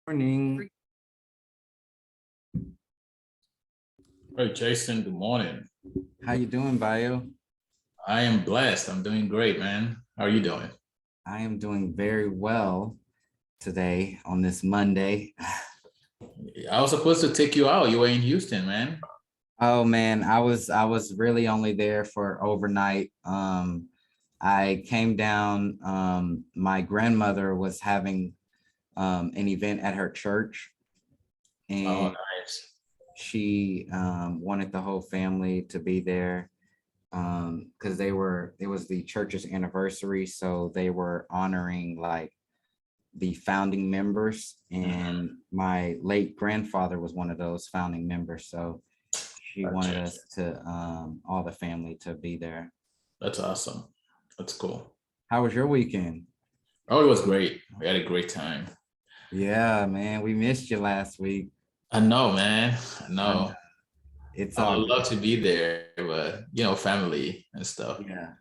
Morning. Hey Jason, good morning. How you doing, Bio? I am blessed. I'm doing great, man. How are you doing? I am doing very well today on this Monday. I was supposed to take you out. You were in Houston, man. Oh man, I was really only there for overnight. I came down. My grandmother was having an event at her church, Oh, and nice. she wanted the whole family to be there because it was the church's anniversary, so they were honoring like the founding members, Mhm. and my late grandfather was one of those founding members. So she wanted Gotcha. us to all the family to be there. That's awesome. That's cool. How was your weekend? Oh, it was great. We had a great time. Yeah, man, we missed you last week. I know, man. I I know. know. It's I all would love good. to be there, but family and stuff. Yeah,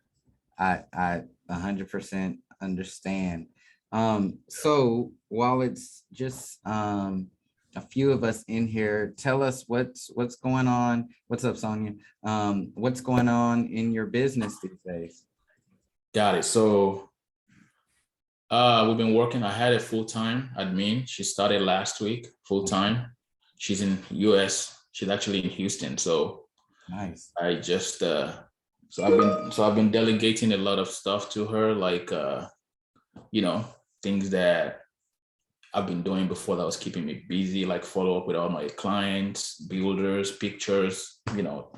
I 100% understand. So while it's just a few of us in here, tell us what's going on. What's up, Sonia? What's going on in your business these days? Got it. So we've been working. I had a full-time admin. She started last week, full-time. She's in US. She's actually in Houston. So Nice. I just I've been delegating a lot of stuff to her, like you know, things that I've been doing before that was keeping me busy, like follow up with all my clients, builders, pictures,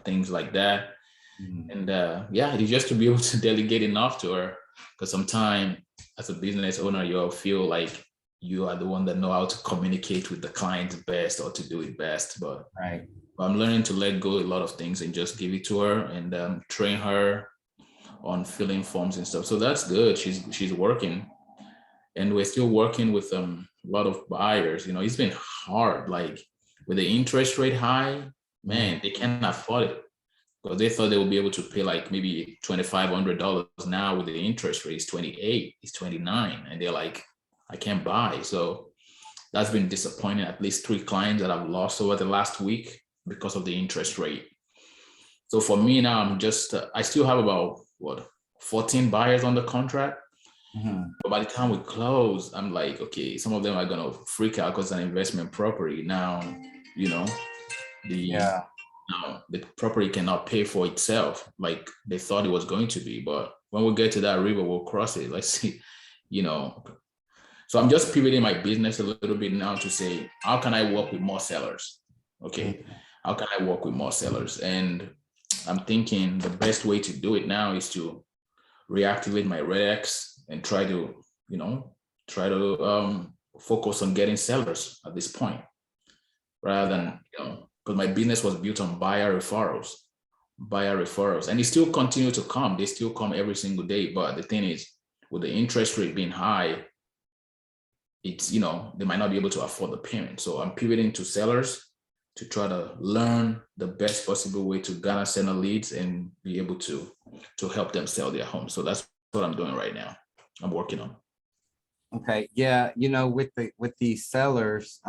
things like that. Mhm. And yeah, it's just to be able to delegate enough to her. Because sometimes as a business owner, you'll feel like you are the one that know how to communicate with the client best or to do it best. But Right. I'm learning to let go a lot of things and just give it to her and train her on filling forms and stuff. So that's good. She's working, and we're still working with a lot of buyers. It's been hard, like with the interest rate high, Mhm. man, they can't afford it because they thought they would be able to pay like maybe $2,500. Now with the interest rate is 28, it's 29, and they're like, I can't buy. So that's been disappointing. At least 3 clients that I've lost over the last week because of the interest rate. So for me now, I still have about 14 buyers on the contract. Mhm. But by the time we close, I'm like, okay, some of them are gonna freak out because it's an investment property. Now, you know, the Yeah. the property cannot pay for itself like they thought it was going to be. But when we get to that river, we'll cross it. Let's see, you know. So I'm just pivoting my business a little bit now to say, how can I work with more sellers? Okay, Mhm. how can I work with more sellers? And I'm thinking the best way to do it now is to reactivate my Redex and you know, try to focus on getting sellers at this point rather Yeah. than, because my business was built on buyer referrals, and they still continue to come. They still come every single day. But the thing is, with the interest rate being high, it's, they might not be able to afford the payment. So I'm pivoting to sellers to try to learn the best possible way to garner seller leads and be able to help them sell their home. So that's what I'm doing right now. I'm working on. Okay. Yeah. With the sellers,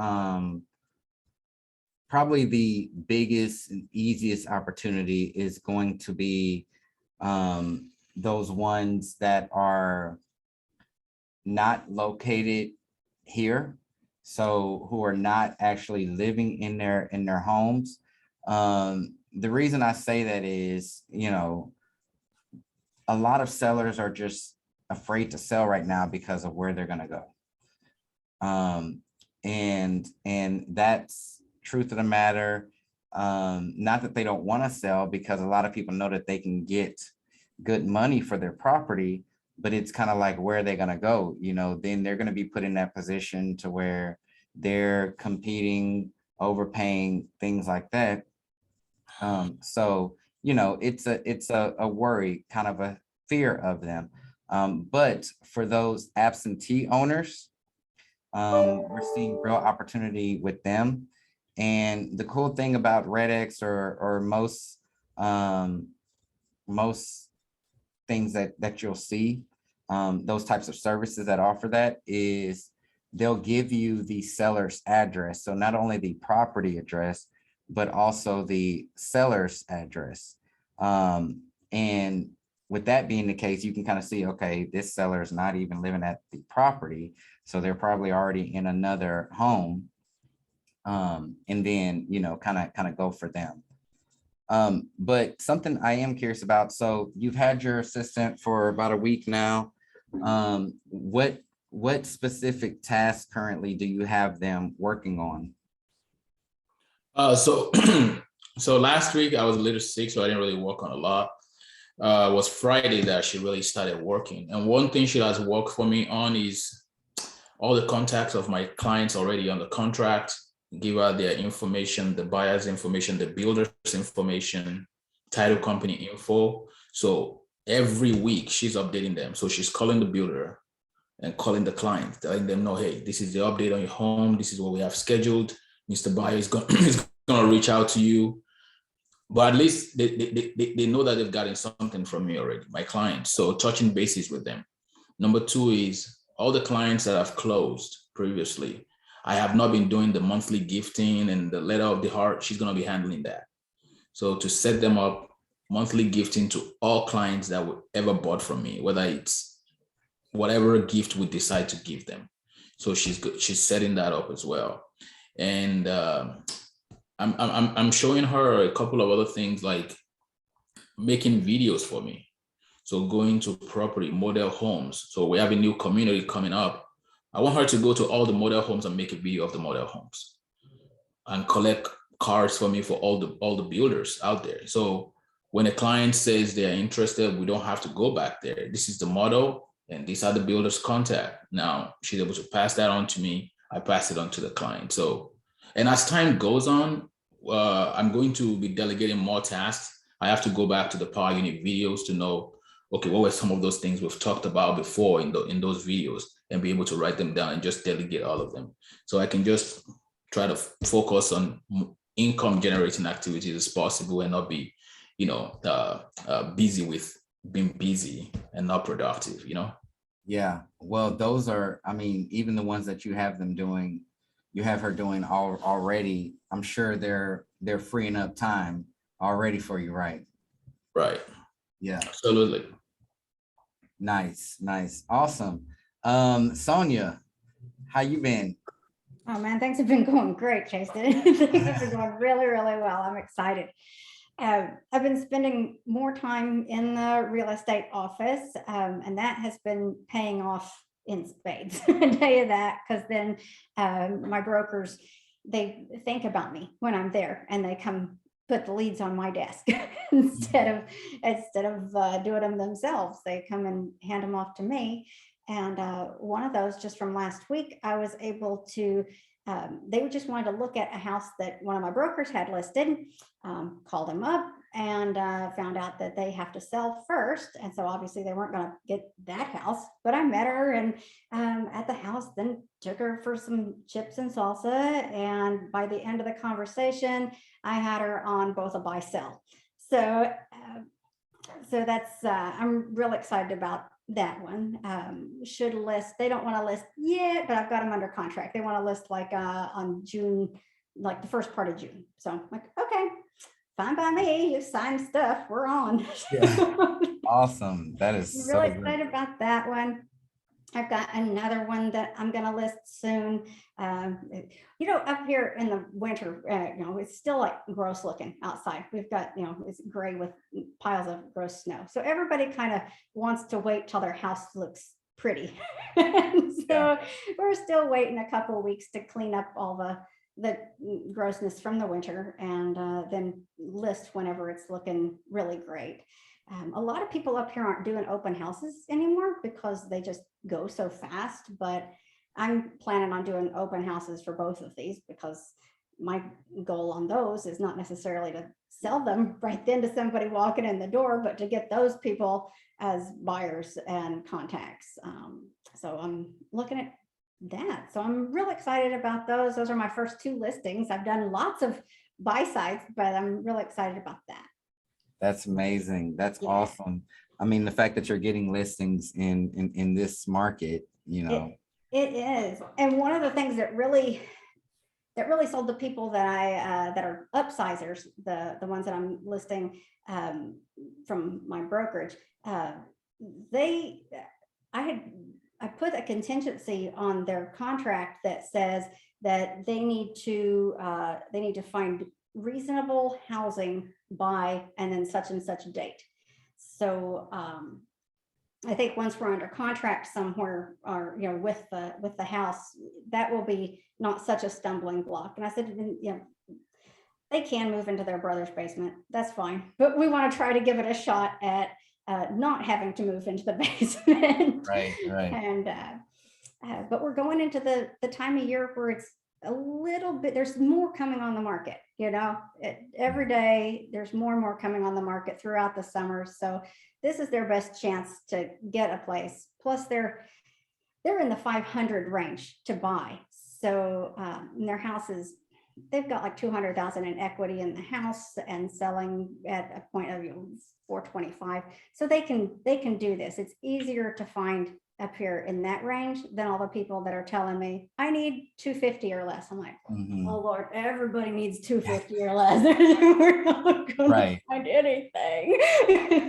probably the biggest and easiest opportunity is going to be those ones that are not located here, so who are not actually living in their homes. The reason I say that is, a lot of sellers are just afraid to sell right now because of where they're going to go. And that's truth of the matter. Not that they don't want to sell, because a lot of people know that they can get good money for their property, but it's kind of like, where are they going to go? Then they're going to be put in that position to where they're competing, overpaying, things like that. So it's a worry, kind of a fear of them. But for those absentee owners, we're seeing real opportunity with them. And the cool thing about Redex, or most things that you'll see, those types of services that offer that, is they'll give you the seller's address. So not only the property address, but also the seller's address. And with that being the case, you can kind of see, okay, this seller is not even living at the property. So they're probably already in another home. And then, kind of go for them. But something I am curious about. So you've had your assistant for about a week now. What specific tasks currently do you have them working on? So so last week I was a little sick, so I didn't really work on a lot. It was Friday that she really started working. And one thing she has worked for me on is all the contacts of my clients already on the contract, give her their information, the buyer's information, the builder's information, title company info. So every week she's updating them. So she's calling the builder and calling the client, telling them, no, hey, this is the update on your home. This is what we have scheduled. Mr. Buyer is going to reach out to you. But at least they know that they've gotten something from me already, my clients. So touching bases with them. Number two is all the clients that I've closed previously, I have not been doing the monthly gifting and the letter of the heart. She's going to be handling that. So to set them up, monthly gifting to all clients that would ever bought from me, whether it's whatever gift we decide to give them. So she's setting that up as well. And I'm showing her a couple of other things like making videos for me. So going to property model homes. So we have a new community coming up. I want her to go to all the model homes and make a video of the model homes and collect cards for me for all the builders out there. So when a client says they're interested, we don't have to go back there. This is the model and these are the builders' contact. Now she's able to pass that on to me. I pass it on to the client. So, and as time goes on, I'm going to be delegating more tasks. I have to go back to the Power Unit videos to know, okay, what were some of those things we've talked about before in those videos, and be able to write them down and just delegate all of them. So I can just try to focus on income generating activities as possible and not be, busy with being busy and not productive, Yeah, well, those are, even the ones that you have them doing, you have her doing already. I'm sure they're freeing up time already for you, right? Right. Yeah. Absolutely. Nice. Awesome. Sonia, how you been? Oh man, things have been going great, Jason. Things have been going really, really well. I'm excited. I've been spending more time in the real estate office, and that has been paying off in spades. I tell you that, because then my brokers, they think about me when I'm there, and they come put the leads on my desk instead of doing them themselves. They come and hand them off to me. And one of those, just from last week, I was able to, they just wanted to look at a house that one of my brokers had listed, called them up and found out that they have to sell first. And so obviously they weren't going to get that house, but I met her and at the house, then took her for some chips and salsa. And by the end of the conversation, I had her on both a buy sell. So that's, I'm real excited about that one. Should list, they don't want to list yet, but I've got them under contract. They want to list like on June, like the first part of June. So I'm like, okay, fine by me. You signed stuff, we're on. Yeah. Awesome. That is really so excited about that one. I've got another one that I'm going to list soon. Up here in the winter, it's still like gross looking outside. We've got, it's gray with piles of gross snow. So everybody kind of wants to wait till their house looks pretty. So we're still waiting a couple of weeks to clean up all the grossness from the winter and then list whenever it's looking really great. A lot of people up here aren't doing open houses anymore because they just go so fast, but I'm planning on doing open houses for both of these because my goal on those is not necessarily to sell them right then to somebody walking in the door, but to get those people as buyers and contacts. So I'm looking at that. So I'm real excited about those. Those are my first two listings. I've done lots of buy sides, but I'm really excited about that. That's amazing. That's awesome. The fact that you're getting listings in this market, It is. And one of the things that really sold the people that that are upsizers, the ones that I'm listing from my brokerage, they, I put a contingency on their contract that says that they need to find reasonable housing by and then such and such date. So I think once we're under contract somewhere, or with the house, that will be not such a stumbling block. And I said, they can move into their brother's basement. That's fine, but we want to try to give it a shot at not having to move into the basement. Right. And but we're going into the time of year where it's a little bit, there's more coming on the market, every day there's more and more coming on the market throughout the summer. So this is their best chance to get a place. Plus they're in the 500 range to buy. So their houses, they've got like 200,000 in equity in the house and selling at a point of 425. So they can do this. It's easier to find up here in that range than all the people that are telling me I need 250 or less. I'm like, oh Lord, everybody needs 250 or less. We're not gonna find anything.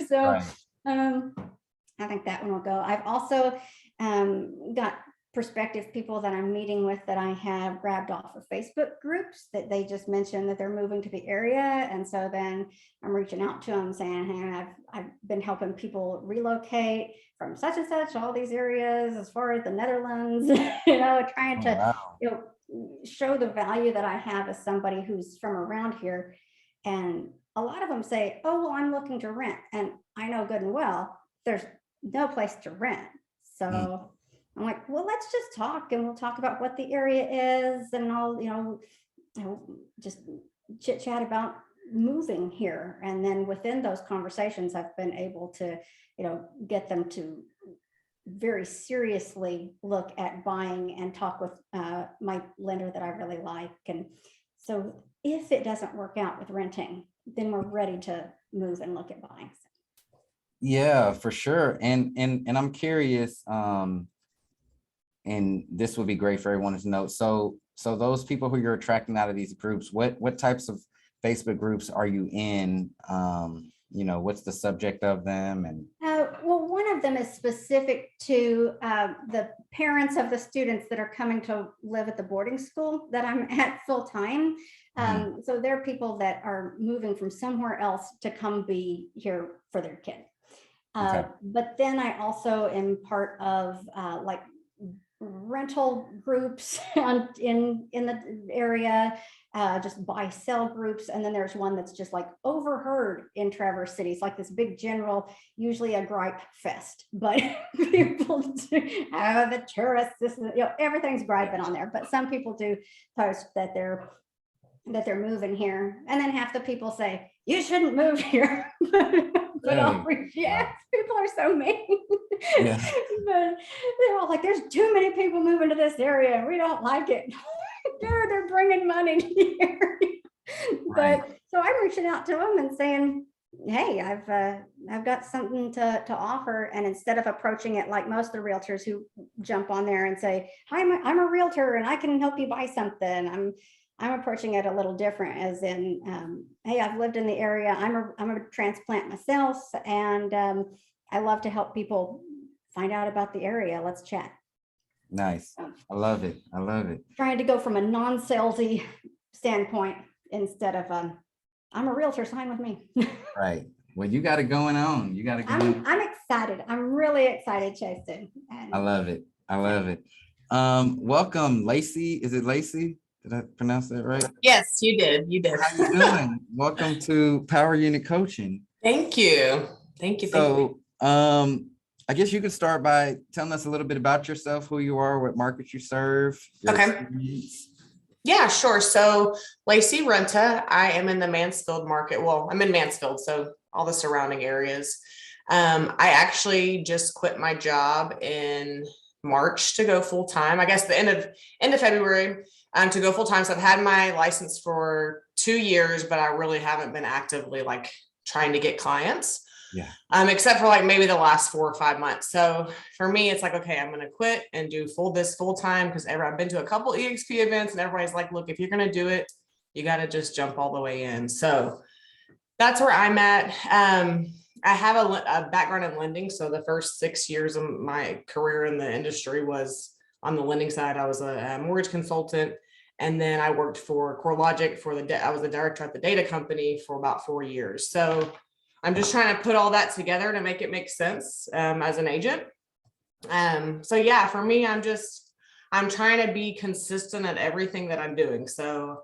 So I think that one will go. I've also got prospective people that I'm meeting with that I have grabbed off of Facebook groups that they just mentioned that they're moving to the area. And so then I'm reaching out to them saying, hey, I've been helping people relocate from such and such, all these areas, as far as the Netherlands, trying to, show the value that I have as somebody who's from around here. And a lot of them say, oh, well, I'm looking to rent. And I know good and well, there's no place to rent. So I'm like, well, let's just talk and we'll talk about what the area is. And I'll, just chit chat about moving here. And then within those conversations, I've been able to, get them to very seriously look at buying and talk with my lender that I really like. And so if it doesn't work out with renting, then we're ready to move and look at buying. Yeah, for sure. And I'm curious, and this would be great for everyone to know. So those people who you're attracting out of these groups, what types of Facebook groups are you in? What's the subject of them? And well, one of them is specific to the parents of the students that are coming to live at the boarding school that I'm at full time. So they're people that are moving from somewhere else to come be here for their kid. But then I also am part of like rental groups in the area, just buy sell groups. And then there's one that's just like overheard in Traverse City. It's like this big general, usually a gripe fest, but people the tourists, everything's griping on there. But some people do post that they're moving here. And then half the people say, you shouldn't move here. But people are so mean. But they're all like, there's too many people moving to this area and we don't like it. They're bringing money here. But so I'm reaching out to them and saying, hey, I've got something to offer. And instead of approaching it like most of the realtors who jump on there and say, hi, I'm a realtor and I can help you buy something, I'm approaching it a little different, as in, hey, I've lived in the area. I'm a transplant myself, and I love to help people find out about the area. Let's chat. Nice. I love it. Trying to go from a non-salesy standpoint instead of I'm a realtor, sign with me. Right. Well, you got it going on. I'm excited. I'm really excited, Chasten. I love it. Welcome, Lacey. Is it Lacey? Did I pronounce that right? Yes, you did. How you doing? Welcome to Power Unit Coaching. Thank you. So, I guess you could start by telling us a little bit about yourself, who you are, what markets you serve. Okay. Experience. Yeah, sure. So Lacey Renta, I am in the Mansfield market. Well, I'm in Mansfield, so all the surrounding areas. I actually just quit my job in March to go full time. I guess the end of February. To go full time. So I've had my license for 2 years, but I really haven't been actively like trying to get clients. Yeah. Except for like maybe the last 4 or 5 months. So for me, it's like, okay, I'm going to quit and do full time because I've been to a couple EXP events and everybody's like, look, if you're going to do it, you got to just jump all the way in. So that's where I'm at. I have a background in lending. So the first 6 years of my career in the industry was on the lending side. I was a mortgage consultant. And then I worked for CoreLogic I was the director at the data company for about 4 years. So I'm just trying to put all that together to make it make sense as an agent. So yeah, for me, I'm trying to be consistent at everything that I'm doing. So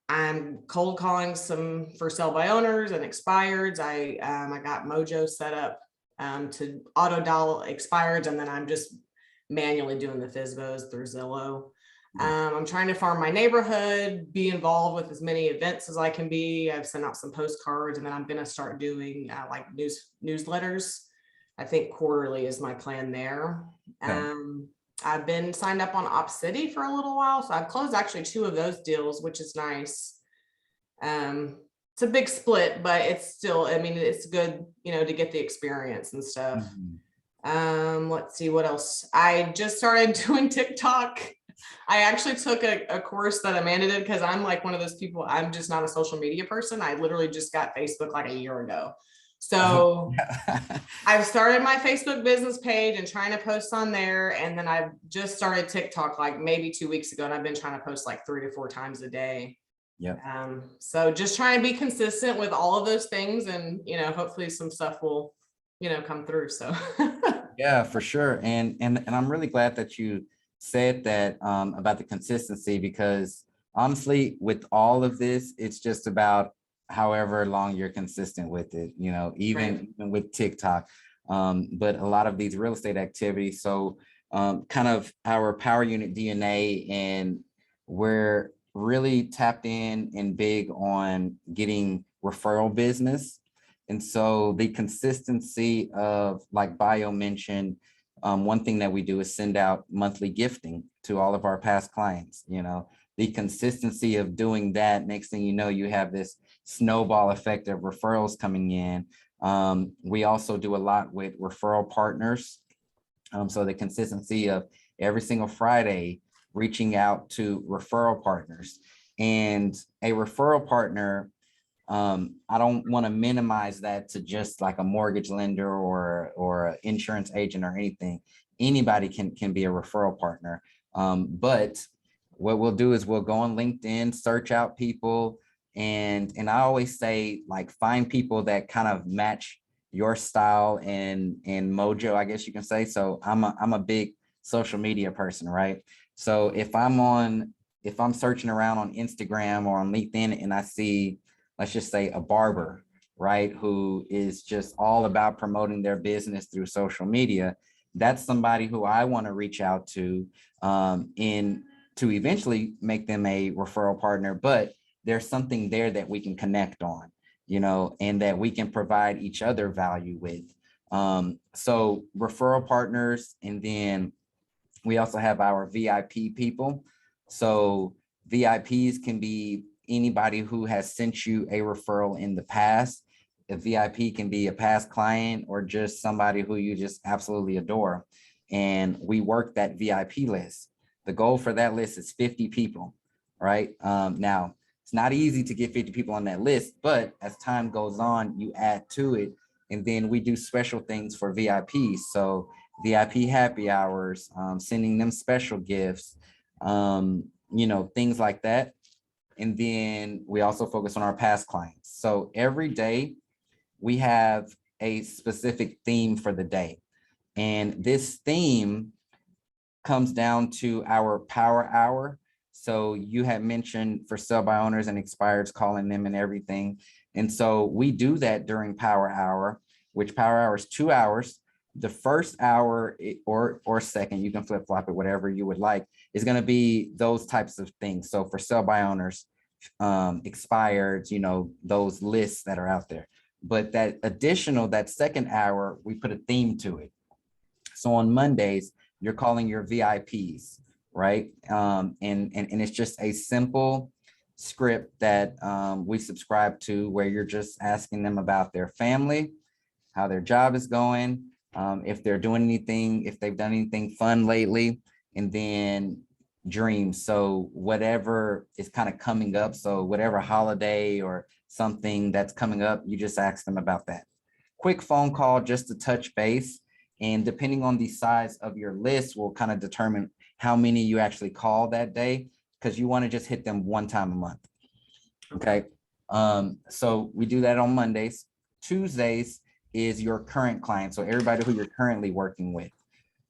I'm cold calling some for sale by owners and expireds. I got Mojo set up to auto dial expireds, and then I'm just manually doing the FSBOs through Zillow. I'm trying to farm my neighborhood, be involved with as many events as I can be. I've sent out some postcards, and then I'm going to start doing like newsletters. I think quarterly is my plan there. Okay. I've been signed up on OpCity for a little while, so I've closed actually 2 of those deals, which is nice. It's a big split, but it's still, I mean, it's good, to get the experience and stuff. Let's see what else. I just started doing TikTok. I actually took a course that Amanda did because I'm like one of those people, I'm just not a social media person. I literally just got Facebook like a year ago. So I've started my Facebook business page and trying to post on there. And then I've just started TikTok like maybe 2 weeks ago. And I've been trying to post like 3 to 4 times a day. Yep. So just trying to be consistent with all of those things, and hopefully some stuff will come through. So Yeah, for sure. And I'm really glad that you said that about the consistency, because honestly, with all of this, it's just about however long you're consistent with it, even with TikTok. But a lot of these real estate activities, so kind of our Power Unit DNA, and we're really tapped in and big on getting referral business. And so the consistency of, like Bio mentioned, one thing that we do is send out monthly gifting to all of our past clients. The consistency of doing that, next thing you know, you have this snowball effect of referrals coming in. We also do a lot with referral partners. So the consistency of every single Friday reaching out to referral partners. And a referral partner, I don't want to minimize that to just like a mortgage lender or an insurance agent or anything. Anybody can be a referral partner. But what we'll do is we'll go on LinkedIn, search out people, and I always say, like, find people that kind of match your style and mojo, I guess you can say. So I'm a big social media person, right? So if I'm searching around on Instagram or on LinkedIn and I see, let's just say, a barber, right, who is just all about promoting their business through social media, that's somebody who I want to reach out to to eventually make them a referral partner. But there's something there that we can connect on, and that we can provide each other value with. So referral partners, and then we also have our VIP people. So VIPs can be anybody who has sent you a referral in the past. A VIP can be a past client or just somebody who you just absolutely adore. And we work that VIP list. The goal for that list is 50 people, right? Now, it's not easy to get 50 people on that list, but as time goes on, you add to it. And then we do special things for VIPs. So VIP happy hours, sending them special gifts, things like that. And then we also focus on our past clients. So every day we have a specific theme for the day. And this theme comes down to our power hour. So you had mentioned for sell by owners and expireds, calling them and everything. And so we do that during power hour, which power hour is 2 hours. The first hour or second, you can flip flop it, whatever you would like, is going to be those types of things. So for sell by owners, expireds, those lists that are out there. But that second hour, we put a theme to it. So on Mondays, you're calling your VIPs, right? And it's just a simple script that we subscribe to, where you're just asking them about their family, how their job is going, if they're doing anything, if they've done anything fun lately, and then dreams. So whatever is kind of coming up, so whatever holiday or something that's coming up, you just ask them about that. Quick phone call just to touch base. And depending on the size of your list will kind of determine how many you actually call that day, because you want to just hit them one time a month. Okay. So we do that on Mondays. Tuesdays is your current client. So everybody who you're currently working with.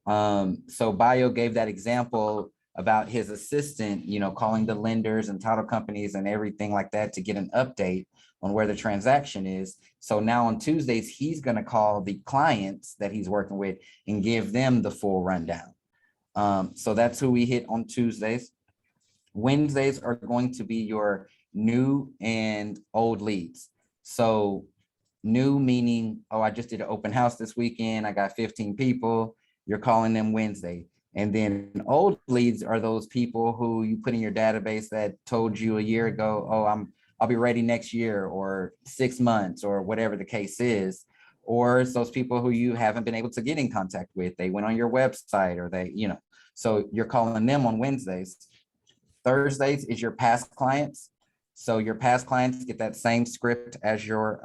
So Bio gave that example about his assistant, you know, calling the lenders and title companies and everything like that to get an update on where the transaction is. So now on Tuesdays, he's going to call the clients that he's working with and give them the full rundown. So that's who we hit on Tuesdays. Wednesdays are going to be your new and old leads. So new meaning, oh, I just did an open house this weekend. I got 15 people. You're calling them Wednesday. And then old leads are those people who you put in your database that told you a year ago, oh, I'll be ready next year or 6 months or whatever the case is. Or it's those people who you haven't been able to get in contact with. They went on your website or they, you know, so you're calling them on Wednesdays. Thursdays is your past clients. So your past clients get that same script as your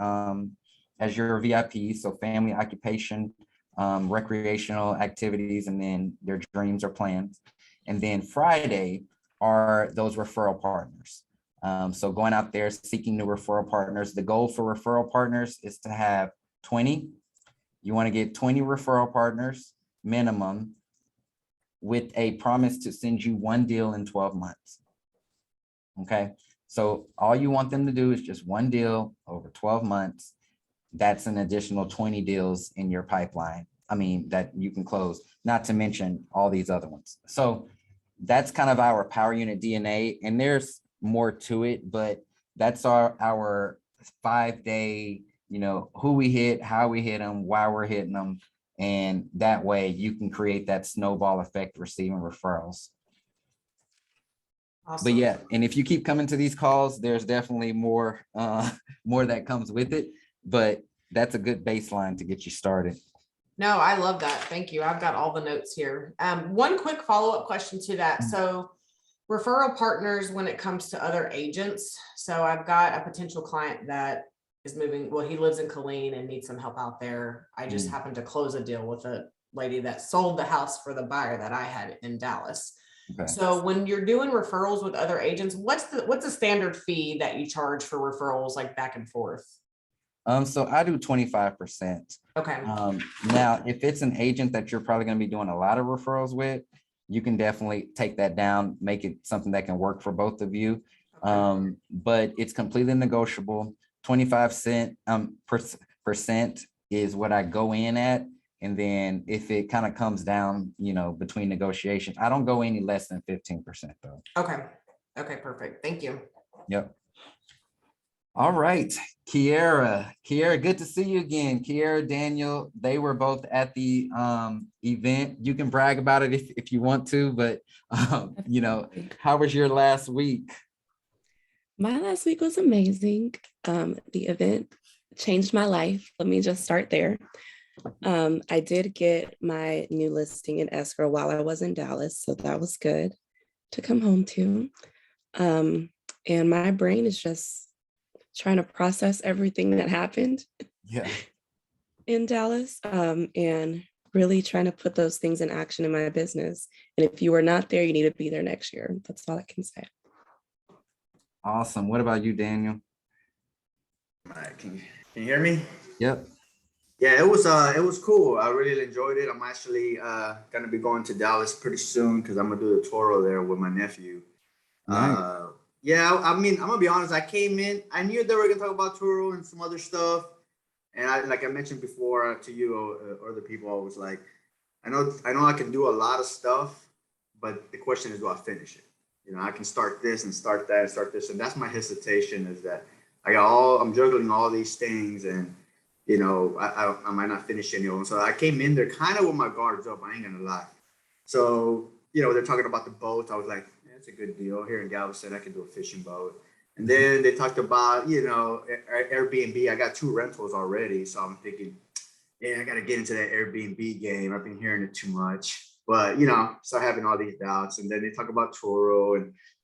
VIP. So family, occupation, recreational activities, and then their dreams or plans. And then Friday are those referral partners. So going out there, seeking new referral partners. The goal for referral partners is to have 20. You want to get 20 referral partners minimum with a promise to send you one deal in 12 months. Okay. So all you want them to do is just one deal over 12 months. That's an additional 20 deals in your pipeline. I mean, that you can close, not to mention all these other ones. So that's kind of our Power Unit DNA, and there's more to it, but that's our 5-day, you know, who we hit, how we hit them, why we're hitting them. And that way you can create that snowball effect receiving referrals. Awesome. But yeah, and if you keep coming to these calls, there's definitely more that comes with it, but that's a good baseline to get you started. No, I love that. Thank you. I've got all the notes here. One quick follow-up question to that. So referral partners, when it comes to other agents. So I've got a potential client that is moving. Well, he lives in Killeen and needs some help out there. I just happened to close a deal with a lady that sold the house for the buyer that I had in Dallas. Okay. So when you're doing referrals with other agents, what's the standard fee that you charge for referrals, like back and forth? So I do 25%. Okay. Now, if it's an agent that you're probably going to be doing a lot of referrals with, you can definitely take that down, make it something that can work for both of you. Okay. But it's completely negotiable. 25% is what I go in at. And then if it kind of comes down, you know, between negotiations, I don't go any less than 15% though. Okay. Okay, perfect. Thank you. Yep. All right, Kiera, good to see you again. Kiera, Daniel, they were both at the event. You can brag about it if you want to, but you know, how was your last week? My last week was amazing. The event changed my life. Let me just start there. I did get my new listing in escrow while I was in Dallas, so that was good to come home to. And my brain is just trying to process everything that happened in Dallas, and really trying to put those things in action in my business. And if you are not there, you need to be there next year. That's all I can say. Awesome. What about you, Daniel? All right, can you hear me? Yep. Yeah, it was cool. I really enjoyed it. I'm actually gonna be going to Dallas pretty soon because I'm gonna do the Toro there with my nephew. Nice. Yeah, I mean, I'm gonna be honest. I came in, I knew they were gonna talk about Turo and some other stuff, and like I mentioned before to you or other people, I was like, I know I can do a lot of stuff, but the question is, do I finish it? You know, I can start this and start that and start this, and that's my hesitation. Is that I'm juggling all these things, and you know, I might not finish any of them. So I came in there kind of with my guards up. I ain't gonna lie. So you know, they're talking about the boats. I was like, it's a good deal. Here in Galveston, I can do a fishing boat. And then they talked about, you know, Airbnb. I got 2 rentals already. So I'm thinking, yeah, I got to get into that Airbnb game. I've been hearing it too much, but you know, start having all these doubts. And then they talk about Turo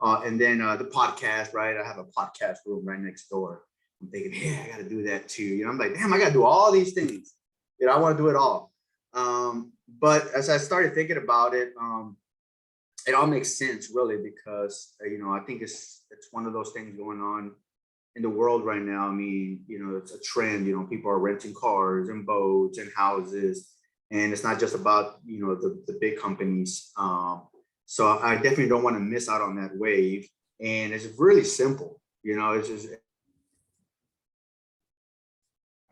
and then the podcast, right? I have a podcast room right next door. I'm thinking, yeah, I got to do that too. You know, I'm like, damn, I got to do all these things. You know, I want to do it all. But as I started thinking about it, it all makes sense really because you know, I think it's one of those things going on in the world right now. I mean, you know, it's a trend. You know, people are renting cars and boats and houses, and it's not just about, you know, the big companies. So I definitely don't want to miss out on that wave. And it's really simple. You know, it's just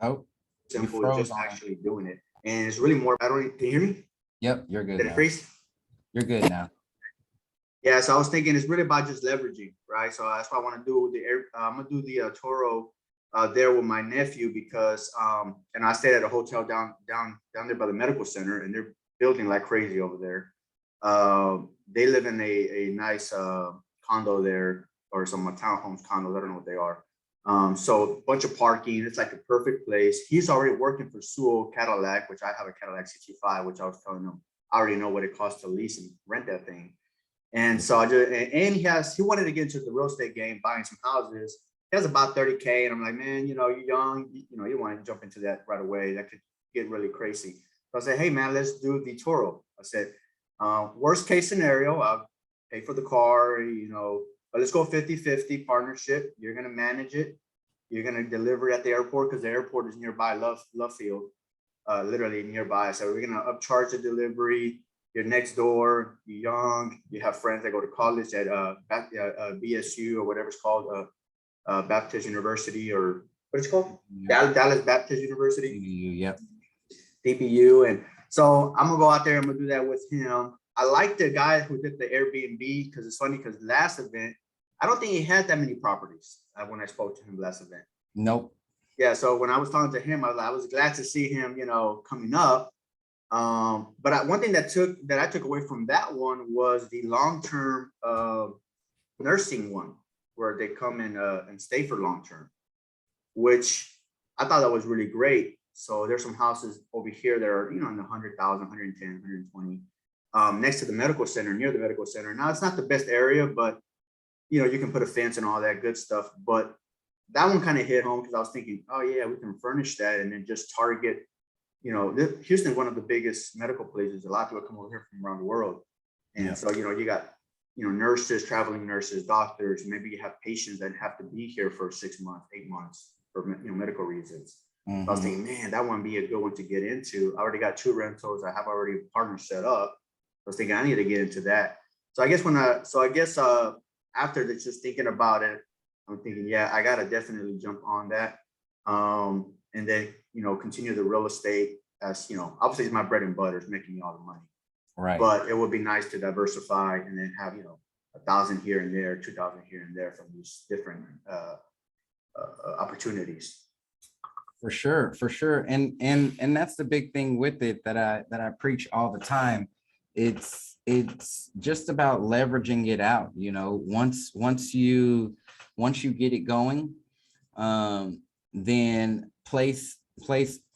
Oh, you simple. It's froze just on. actually doing it, and it's really more. I don't. Can you hear me? Yep, you're good Did it now. freeze? You're good now. Yeah, so I was thinking it's really about just leveraging, right? So that's why I want to do I'm gonna do the Toro there with my nephew because and I stayed at a hotel down there by the medical center, and they're building like crazy over there. They live in a nice condo there, or some townhomes condos. I don't know what they are. So a bunch of parking. It's like a perfect place. He's already working for Sewell Cadillac, which I have a Cadillac CT5, which I was telling him I already know what it costs to lease and rent that thing. And so I just, and he wanted to get into the real estate game, buying some houses. He has about 30K. And I'm like, man, you know, you're young, you know, you want to jump into that right away. That could get really crazy. So I said, hey man, let's do the Toro. I said, worst case scenario, I'll pay for the car, you know, but let's go 50-50 partnership. You're going to manage it. You're going to deliver at the airport because the airport is nearby, Love Field, literally nearby. So we're going to upcharge the delivery. You're next door, you're young, you have friends that go to college at BSU or whatever it's called, Baptist University, or what it's called? Dallas Baptist University. Yep. DPU. And so I'm gonna go out there, I'm gonna do that with him. I like the guy who did the Airbnb because it's funny because last event, I don't think he had that many properties when I spoke to him last event. Nope. Yeah, so when I was talking to him, I was glad to see him, you know, coming up. But one thing that I took away from that one was the long-term nursing one, where they come in and stay for long-term, which I thought that was really great. So there's some houses over here that are, you know, in the 100,000, 110, 120, next to the medical center, near the medical center. Now it's not the best area, but you know, you can put a fence and all that good stuff. But that one kind of hit home because I was thinking, oh yeah, we can furnish that and then just target. You know, Houston is one of the biggest medical places. A lot of people come over here from around the world. And Yeah. so, you know, you got, you know, nurses, traveling nurses, doctors, maybe you have patients that have to be here for 6 months, 8 months for, you know, medical reasons. Mhm. I was thinking, man, that one be a good one to get into. I already got 2 rentals. I have already a partner set up. I was thinking I need to get into that. So I guess after just thinking about it, I'm thinking, yeah, I got to definitely jump on that. And then, you know, continue the real estate as, you know, obviously it's my bread and butter, it's making me all the money. Right. But it would be nice to diversify and then have, you know, 1,000 here and there, 2,000 here and there from these different opportunities. For sure, for sure. And that's the big thing with it that I preach all the time. It's just about leveraging it out. You know, once you get it going, then place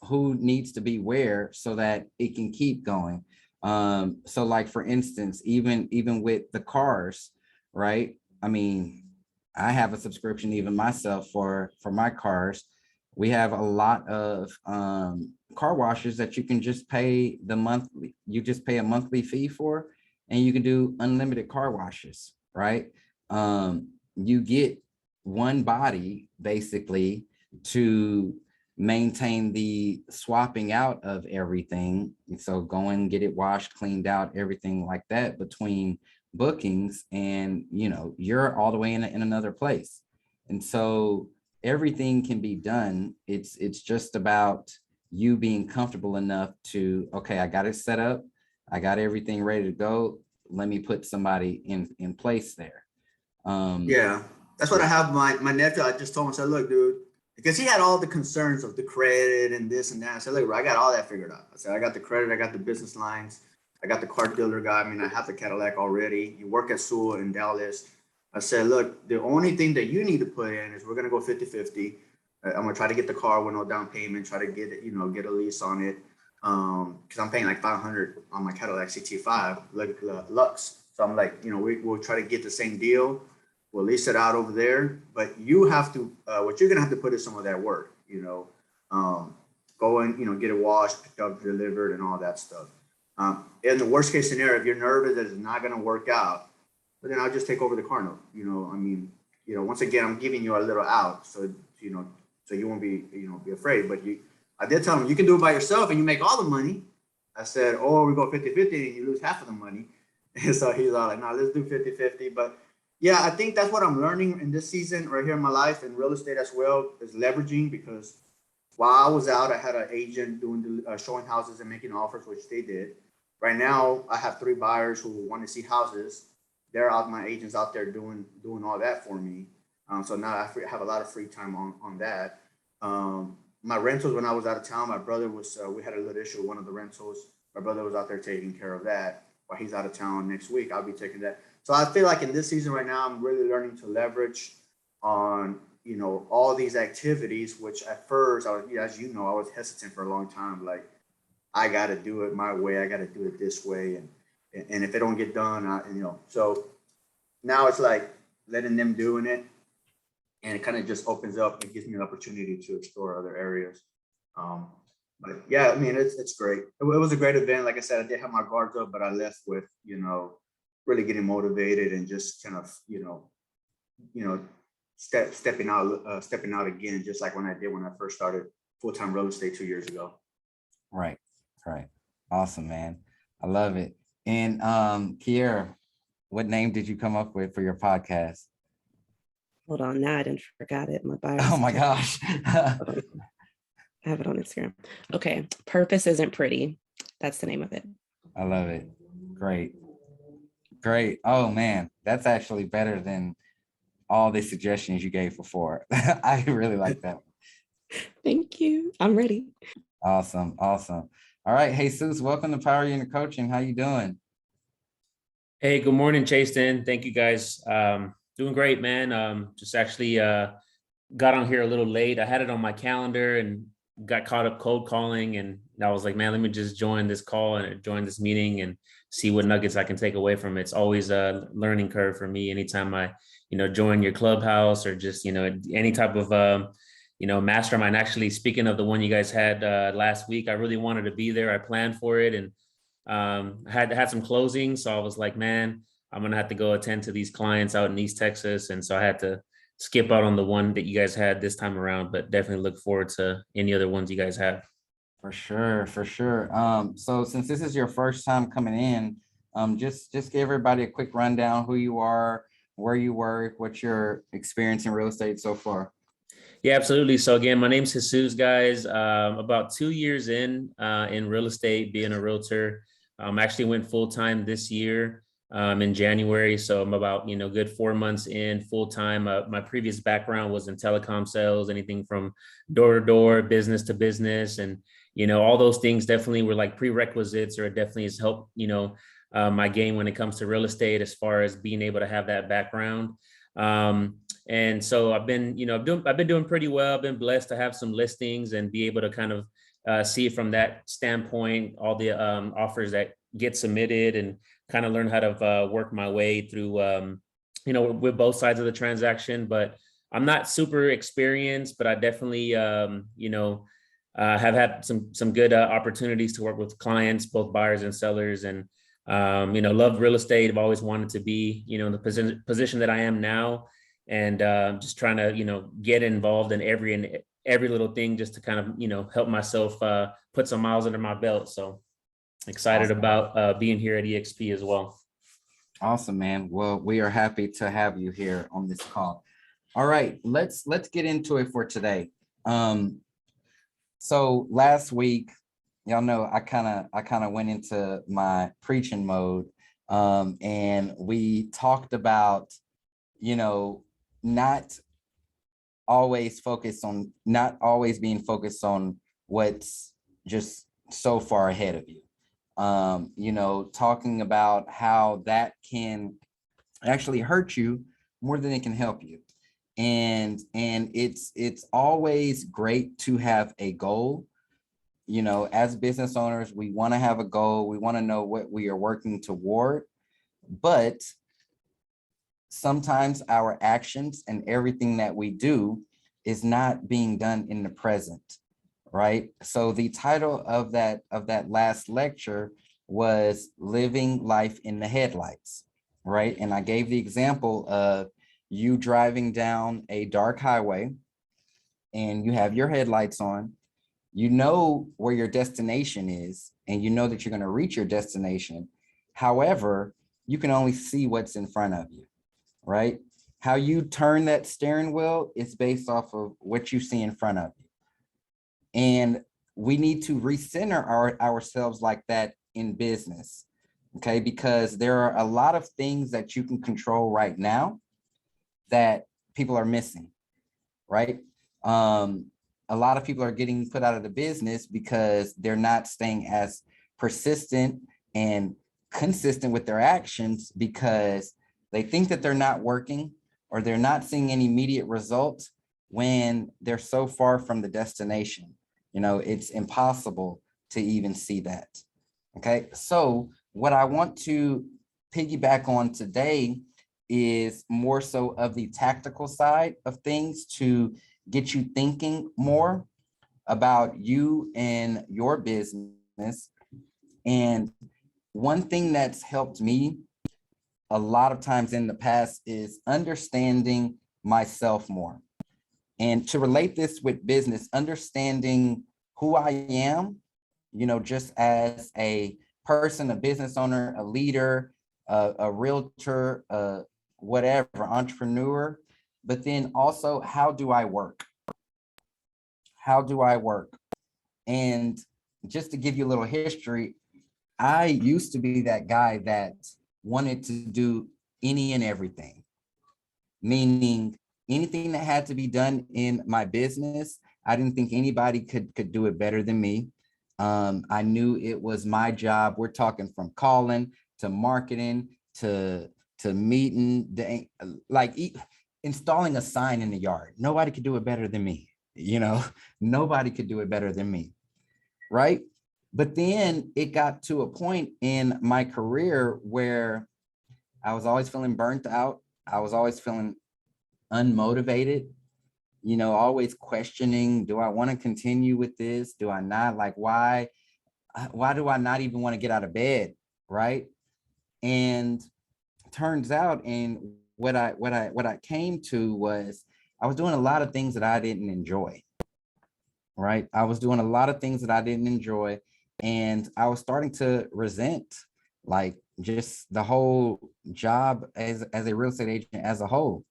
who needs to be where so that it can keep going. So like for instance, even with the cars, right? I mean, I have a subscription even myself for my cars. We have a lot of car washes that you can just pay you just pay a monthly fee for, and you can do unlimited car washes, right? You get one body basically to maintain the swapping out of everything. So go and get it washed, cleaned out, everything like that between bookings, and you know, you're all the way in another place. And so everything can be done. It's just about you being comfortable enough to, okay, I got it set up, I got everything ready to go, let me put somebody in place there. Yeah, that's what I have my nephew. I just told him, I said, look, dude, because he had all the concerns of the credit and this and that. I said, look, bro, I got all that figured out. I said, I got the credit, I got the business lines, I got the car dealer guy. I mean, I have the Cadillac already. You work at Sewell in Dallas. I said, look, the only thing that you need to put in is we're going to go 50-50. I'm gonna try to get the car with no down payment, try to get it, get a lease on it. Cause I'm paying like 500 on my Cadillac CT5 Lux. So I'm like, we'll try to get the same deal. We'll lease it out over there, but you have to, what you're gonna have to put is some of that work, go and, get it washed, picked up, delivered, and all that stuff. In the worst case scenario, if you're nervous that it's not gonna work out, but then I'll just take over the car note. Once again, I'm giving you a little out, so you won't be afraid. But I did tell him you can do it by yourself and you make all the money. I said, or we go 50-50 and you lose half of the money. And so he's all like, no, let's do 50-50. But yeah, I think that's what I'm learning in this season right here in my life, and real estate as well, is leveraging. Because while I was out, I had an agent doing showing houses and making offers, which they did. Right now, I have 3 buyers who want to see houses. They're out, my agents out there doing all that for me. So now I have a lot of free time on that. My rentals, when I was out of town, my brother was, we had a little issue with one of the rentals. My brother was out there taking care of that. While he's out of town next week, I'll be taking that. So I feel like in this season right now, I'm really learning to leverage on, all these activities, which at first, I was, as I was hesitant for a long time. Like, I got to do it my way. I got to do it this way. And if it don't get done, so now it's like letting them doing it. And it kind of just opens up and gives me an opportunity to explore other areas. But yeah, it's great. It was a great event. Like I said, I did have my guards up, but I left with, really getting motivated and just kind of, stepping out again, just like when I first started full-time real estate 2 years ago. Right. Awesome, man. I love it. And Kiera, what name did you come up with for your podcast? Hold on, now I didn't forgot it. My bio. Oh my gosh. I have it on Instagram. Okay, Purpose Isn't Pretty. That's the name of it. I love it. Great. Oh man, that's actually better than all the suggestions you gave before. I really like that. Thank you. I'm ready. Awesome. All right, Jesus, welcome to Power Unit Coaching. How you doing? Hey, good morning, Chasten. Thank you guys. Doing great, man. Just actually got on here a little late. I had it on my calendar and got caught up cold calling, and I was like, man, let me just join this call and join this meeting and see what nuggets I can take away from it. It's always a learning curve for me anytime I, join your clubhouse or just, any type of, mastermind. Actually, speaking of the one you guys had last week, I really wanted to be there. I planned for it and had some closings. So I was like, man, I'm going to have to go attend to these clients out in East Texas. And so I had to skip out on the one that you guys had this time around, but definitely look forward to any other ones you guys have. For sure. So since this is your first time coming in, just give everybody a quick rundown, who you are, where you work, what's your experience in real estate so far. Yeah, absolutely. So again, my name's Jesus, guys. About 2 years in real estate, being a realtor. Actually went full-time this year in January. So I'm about, good 4 months in full-time. My previous background was in telecom sales, anything from door-to-door, business to business. And, all those things definitely were like prerequisites, or it definitely has helped, my game when it comes to real estate, as far as being able to have that background. And so I've been doing pretty well. I've been blessed to have some listings and be able to kind of see it from that standpoint, all the offers that get submitted, and kind of learn how to work my way through, with both sides of the transaction. But I'm not super experienced, but I definitely, have had some good opportunities to work with clients, both buyers and sellers, and, love real estate. I've always wanted to be, in the position that I am now, and just trying to, get involved in every little thing, just to kind of, help myself put some miles under my belt. So excited about being here at EXP as well. Awesome, man. Well, we are happy to have you here on this call. All right, let's get into it for today. So last week, y'all know I kind of went into my preaching mode, and we talked about, not always being focused on what's just so far ahead of you. Talking about how that can actually hurt you more than it can help you. And it's always great to have a goal. You know, as business owners, we want to have a goal. We want to know what we are working toward, but sometimes our actions and everything that we do is not being done in the present, right? So the title of that last lecture was Living Life in the Headlights, right? And I gave the example of you driving down a dark highway and you have your headlights on, you know where your destination is, and you know that you're going to reach your destination. However, you can only see what's in front of you, right? How you turn that steering wheel is based off of what you see in front of you. And we need to recenter ourselves like that in business, okay? Because there are a lot of things that you can control right now that people are missing, right? A lot of people are getting put out of the business because they're not staying as persistent and consistent with their actions because they think that they're not working or they're not seeing any immediate results when they're so far from the destination. You know, it's impossible to even see that. Okay, so what I want to piggyback on today is more so of the tactical side of things to get you thinking more about you and your business. And one thing that's helped me a lot of times in the past is understanding myself more. And to relate this with business, understanding who I am, you know, just as a person, a business owner, a leader, a realtor, whatever, entrepreneur, but then also how do I work? How do I work? And just to give you a little history, I used to be that guy that wanted to do any and everything, meaning anything that had to be done in my business, I didn't think anybody could do it better than me. I knew it was my job. We're talking from calling to marketing to meeting, like installing a sign in the yard. Nobody could do it better than me. You know, nobody could do it better than me, right? But then it got to a point in my career where I was always feeling burnt out. I was always feeling unmotivated, you know, always questioning, do I want to continue with this? Do I not? Like, why do I not even want to get out of bed, right? And turns out, and what I came to was I was doing a lot of things that I didn't enjoy, right? I was doing a lot of things that I didn't enjoy, and I was starting to resent like just the whole job as a real estate agent as a whole.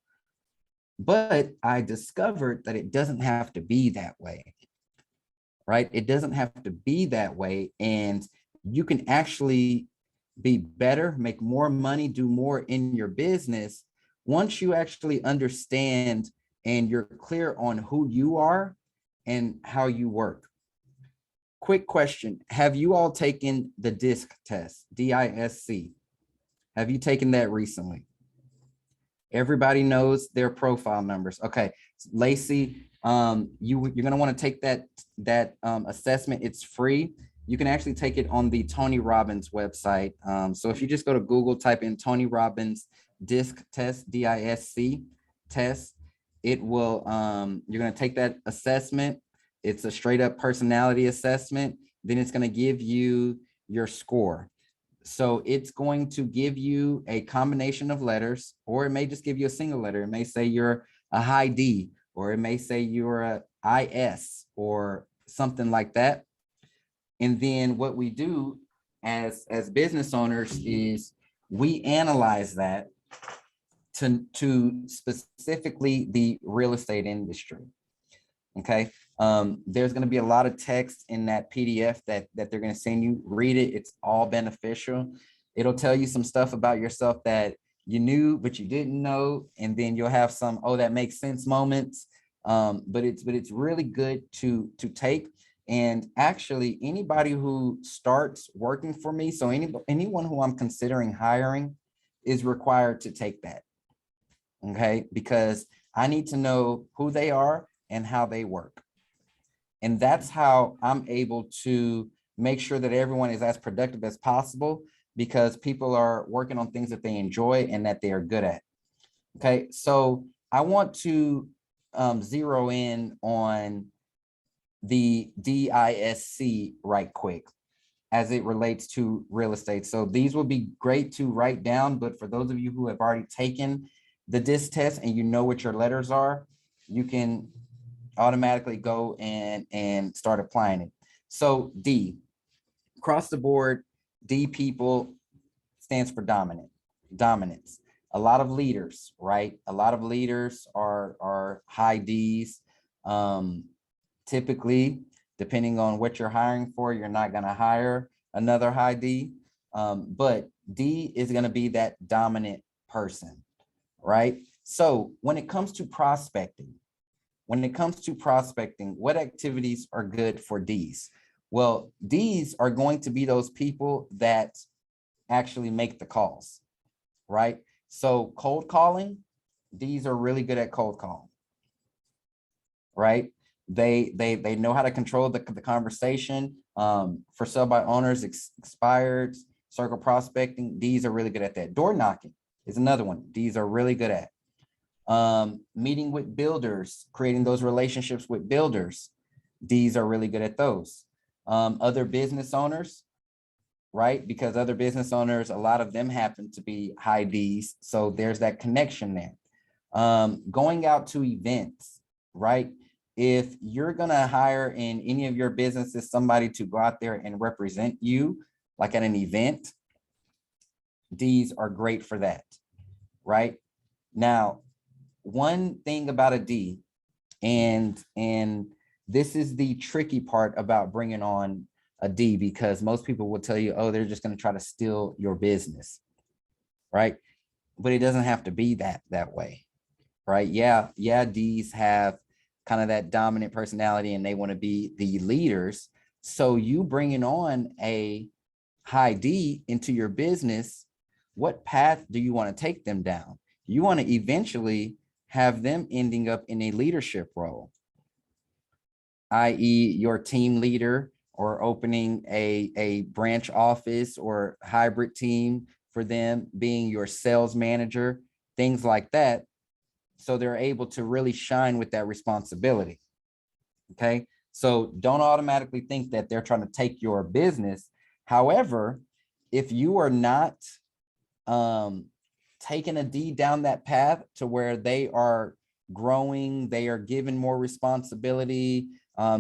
But I discovered that it doesn't have to be that way, right? It doesn't have to be that way. And you can actually be better, make more money, do more in your business once you actually understand and you're clear on who you are and how you work. Quick question. Have you all taken the DISC test, D-I-S-C? Have you taken that recently? Everybody knows their profile numbers. Okay, Lacey, you're gonna want to take that assessment. It's free. You can actually take it on the Tony Robbins website. So if you just go to Google, type in Tony Robbins DISC test, D-I-S-C test, it will, you're gonna take that assessment. It's a straight up personality assessment. Then it's gonna give you your score. So it's going to give you a combination of letters, or it may just give you a single letter. It may say you're a high D, or it may say you're a IS or something like that. And then what we do as business owners is we analyze that to specifically the real estate industry. Okay. There's going to be a lot of text in that PDF that they're going to send you. Read it. It's all beneficial. It'll tell you some stuff about yourself that you knew, but you didn't know. And then you'll have some, oh, that makes sense moments. But it's really good to take. And actually anybody who starts working for me, so anyone who I'm considering hiring is required to take that. Okay. Because I need to know who they are and how they work. And that's how I'm able to make sure that everyone is as productive as possible, because people are working on things that they enjoy and that they are good at. Okay, so I want to zero in on the DISC right quick as it relates to real estate. So these will be great to write down, but for those of you who have already taken the DISC test and you know what your letters are, you can automatically go and start applying it. So D, across the board, D people stands for dominance. A lot of leaders, right? A lot of leaders are high Ds. Typically, depending on what you're hiring for, you're not going to hire another high D. But D is going to be that dominant person, right? So when it comes to prospecting, what activities are good for Ds? Well, Ds are going to be those people that actually make the calls, right? So cold calling, Ds are really good at cold calling, right? They know how to control the conversation. For sell by owners, expired, circle prospecting, Ds are really good at that. Door knocking is another one Ds are really good at. Meeting with builders, creating those relationships with builders, Ds are really good at those. Other business owners, right? Because other business owners, a lot of them happen to be high Ds. So there's that connection there. Going out to events, right? If you're going to hire in any of your businesses somebody to go out there and represent you, like at an event, Ds are great for that, right? Now, one thing about a D, and this is the tricky part about bringing on a D, because most people will tell you, oh, they're just going to try to steal your business, right? But it doesn't have to be that way, right? Yeah, Ds have kind of that dominant personality and they want to be the leaders. So you bringing on a high D into your business, what path do you want to take them down? You want to eventually have them ending up in a leadership role, i.e. your team leader, or opening a branch office or hybrid team for them, being your sales manager, things like that. So they're able to really shine with that responsibility. Okay, so don't automatically think that they're trying to take your business. However, if you are not taking a D down that path to where they are growing, they are given more responsibility,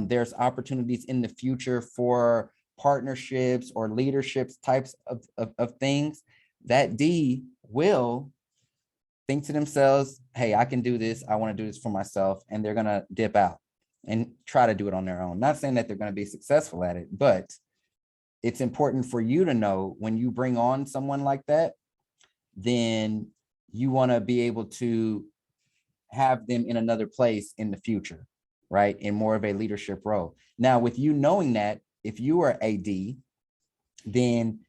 there's opportunities in the future for partnerships or leaderships types of things, that D will think to themselves, hey, I can do this. I want to do this for myself. And they're going to dip out and try to do it on their own. Not saying that they're going to be successful at it, but it's important for you to know when you bring on someone like that, then you want to be able to have them in another place in the future, right? In more of a leadership role. Now, with you knowing that, if you are AD, then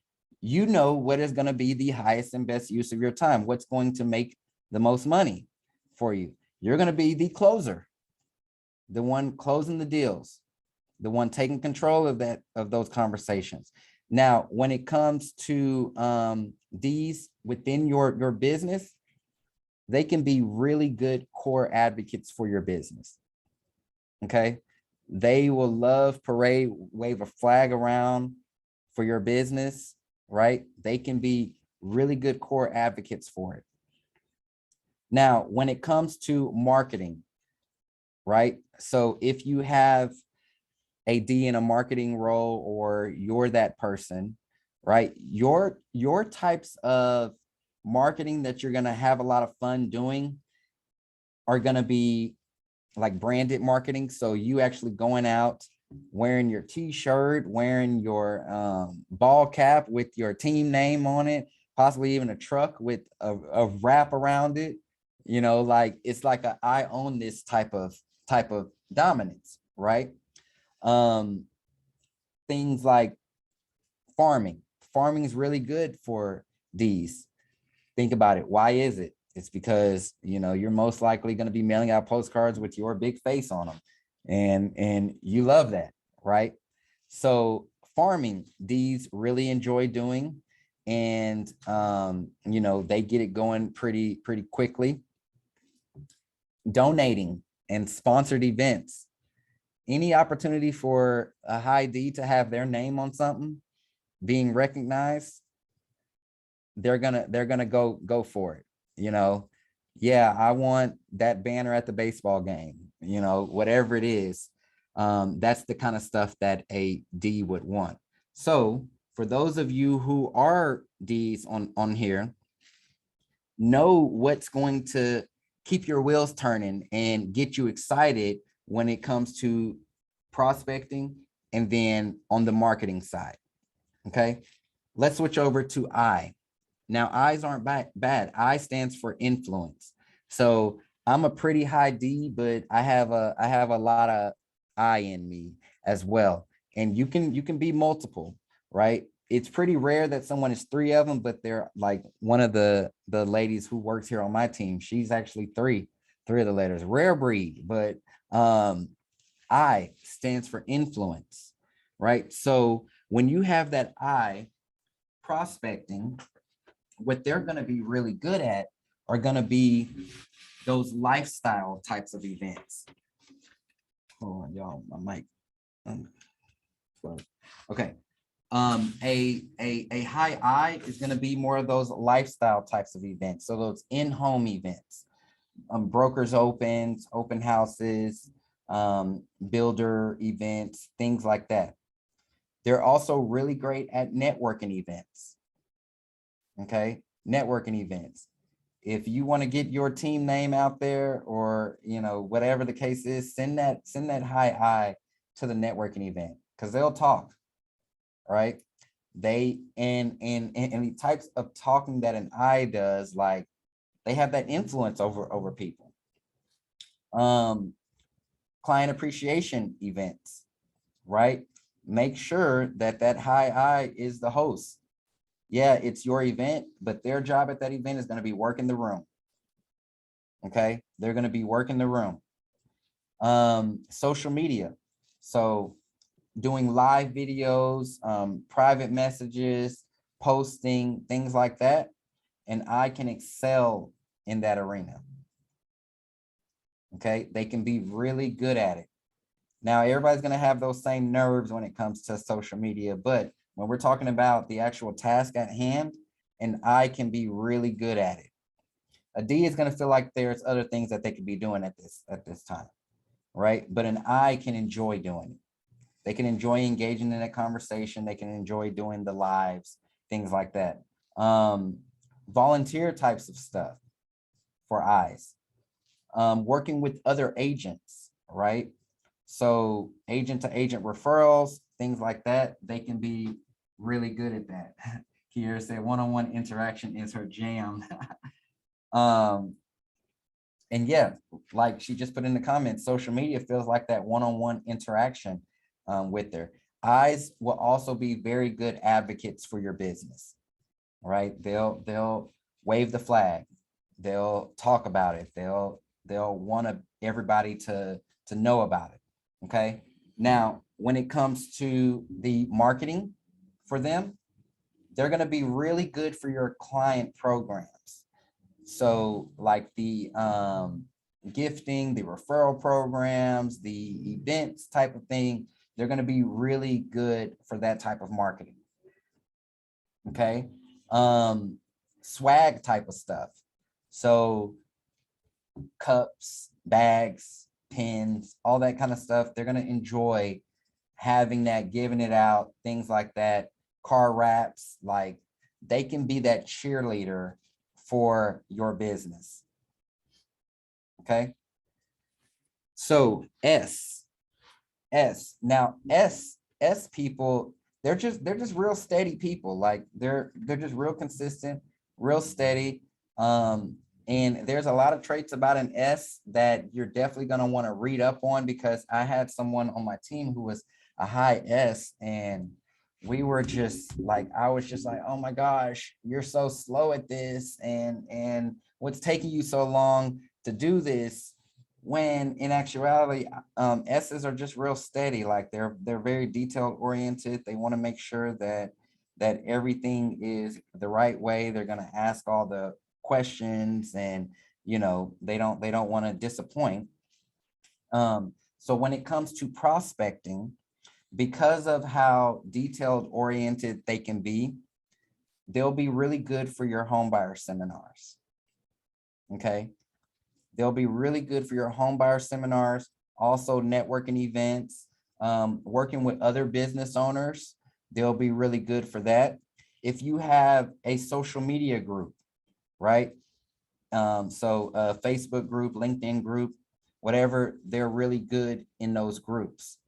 you know what is going to be the highest and best use of your time, what's going to make the most money for you. You're going to be the closer, the one closing the deals, the one taking control of those conversations. Now, when it comes to Ds within your business, they can be really good core advocates for your business. Okay, they will love parade, wave a flag around for your business, right? They can be really good core advocates for it. Now, when it comes to marketing, right? So if you have a D in a marketing role, or you're that person, right? Your types of marketing that you're going to have a lot of fun doing are going to be like branded marketing. So you actually going out, wearing your t-shirt, wearing your ball cap with your team name on it, possibly even a truck with a wrap around it, you know, like it's like a I own this type of dominance, right? Things like farming is really good for Ds. Think about it. Why is it? It's because, you're most likely going to be mailing out postcards with your big face on them. And you love that, right? So farming, D's really enjoy doing, and they get it going pretty quickly. Donating and sponsored events. Any opportunity for a high D to have their name on something being recognized, they're gonna go for it. Yeah, I want that banner at the baseball game, whatever it is. That's the kind of stuff that a D would want. So for those of you who are Ds on here, know what's going to keep your wheels turning and get you excited when it comes to prospecting and then on the marketing side. Okay, let's switch over to I. Now, I's aren't bad. I stands for influence. So I'm a pretty high D, but I have a lot of I in me as well. And you can be multiple, right? It's pretty rare that someone is 3 of them, but they're like one of the ladies who works here on my team. She's actually three of the letters. Rare breed, but I stands for influence, right? So when you have that I, prospecting, what they're going to be really good at are going to be those lifestyle types of events. Hold on, y'all, my mic. Okay. A high I is going to be more of those lifestyle types of events. So those in-home events, brokers opens, open houses, builder events, things like that. They're also really great at networking events. Okay, networking events. If you want to get your team name out there, or whatever the case is, send that high I to the networking event, because they'll talk, right? They and the types of talking that an I does, like they have that influence over people. Client appreciation events, right? Make sure that high I is the host. Yeah, it's your event, but their job at that event is going to be working the room. Okay, they're going to be working the room. Social media. So doing live videos, private messages, posting, things like that. And I can excel in that arena. Okay, they can be really good at it. Now, everybody's going to have those same nerves when it comes to social media, but when we're talking about the actual task at hand, an I can be really good at it. A D is going to feel like there's other things that they could be doing at this time, right? But an I can enjoy doing it. They can enjoy engaging in a conversation. They can enjoy doing the lives, things like that. Volunteer types of stuff for I's. Working with other agents, right? So agent to agent referrals, things like that, they can be really good at that. Kiera said one-on-one interaction is her jam. And yeah, like she just put in the comments, social media feels like that one-on-one interaction with her. I's will also be very good advocates for your business, right? They'll wave the flag. They'll talk about it. They'll want everybody to know about it. Okay. Now, when it comes to the marketing for them, they're going to be really good for your client programs. So like the gifting, the referral programs, the events type of thing, they're going to be really good for that type of marketing. Okay. Swag type of stuff. So cups, bags, pins, all that kind of stuff. They're going to enjoy having that, giving it out, things like that. Car wraps, like they can be that cheerleader for your business. Okay. So S. Now S people, they're just real steady people. Like they're just real consistent, real steady. And there's a lot of traits about an S that you're definitely going to want to read up on, because I had someone on my team who was a high S, and we were just like, I was just like, oh my gosh, you're so slow at this. And what's taking you so long to do this? When in actuality, S's are just real steady. Like they're very detailed oriented. They want to make sure that everything is the right way. They're going to ask all the questions, and they don't want to disappoint. So when it comes to prospecting, because of how detailed oriented they can be, they'll be really good for your home buyer seminars. Okay. They'll be really good for your home buyer seminars, also networking events, working with other business owners. They'll be really good for that. If you have a social media group, right? So a Facebook group, LinkedIn group, whatever, they're really good in those groups,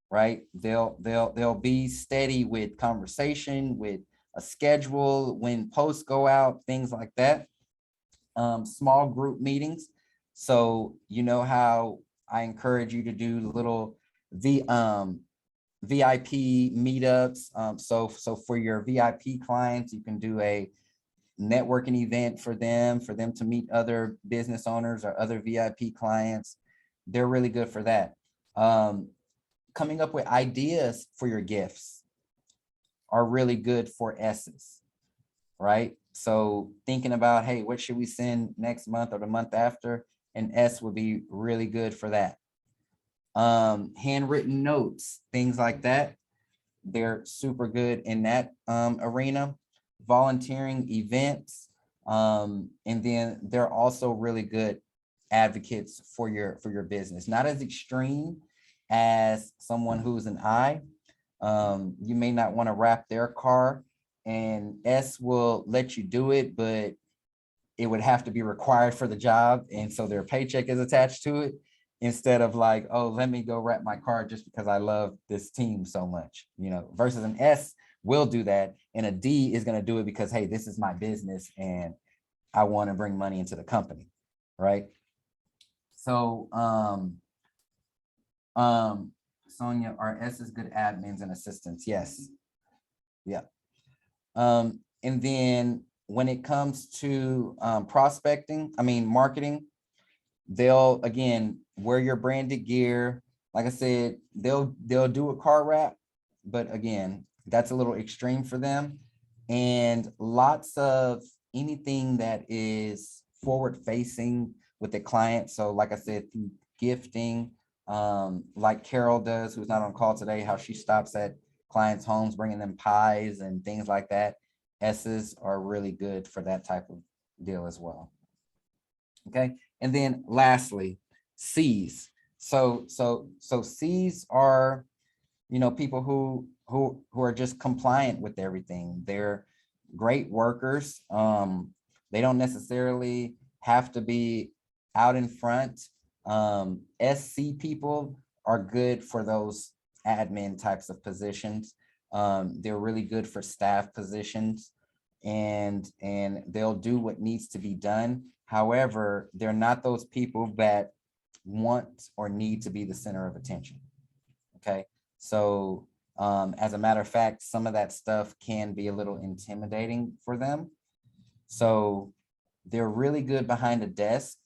right? They'll be steady with conversation, with a schedule, when posts go out, things like that. Small group meetings. So you know how I encourage you to do little VIP meetups. So for your VIP clients, you can do a networking event for them to meet other business owners or other VIP clients. They're really good for that. Coming up with ideas for your gifts are really good for S's, right? So thinking about, hey, what should we send next month or the month after? And S would be really good for that. Handwritten notes, things like that. They're super good in that arena. Volunteering events. And then they're also really good advocates for your business. Not as extreme as someone who's an I. You may not want to wrap their car, and S will let you do it, but it would have to be required for the job. And so their paycheck is attached to it, instead of like, oh, let me go wrap my car just because I love this team so much, versus an S will do that. And a D is going to do it because, hey, this is my business and I want to bring money into the company. Right. So, Sonia, are S's good admins and assistants? Yes. Yeah. And then when it comes to marketing, they'll, again, wear your branded gear. Like I said, they'll do a car wrap, but again, that's a little extreme for them. And lots of anything that is forward facing with the client. So like I said, gifting, like Carol does, who's not on call today, how she stops at clients' homes, bringing them pies and things like that. S's are really good for that type of deal as well. Okay. And then lastly, C's. So C's are, people who are just compliant with everything. They're great workers. They don't necessarily have to be out in front. SC people are good for those admin types of positions. They're really good for staff positions, and they'll do what needs to be done. However, they're not those people that want or need to be the center of attention. Okay. So as a matter of fact, some of that stuff can be a little intimidating for them. So they're really good behind a desk.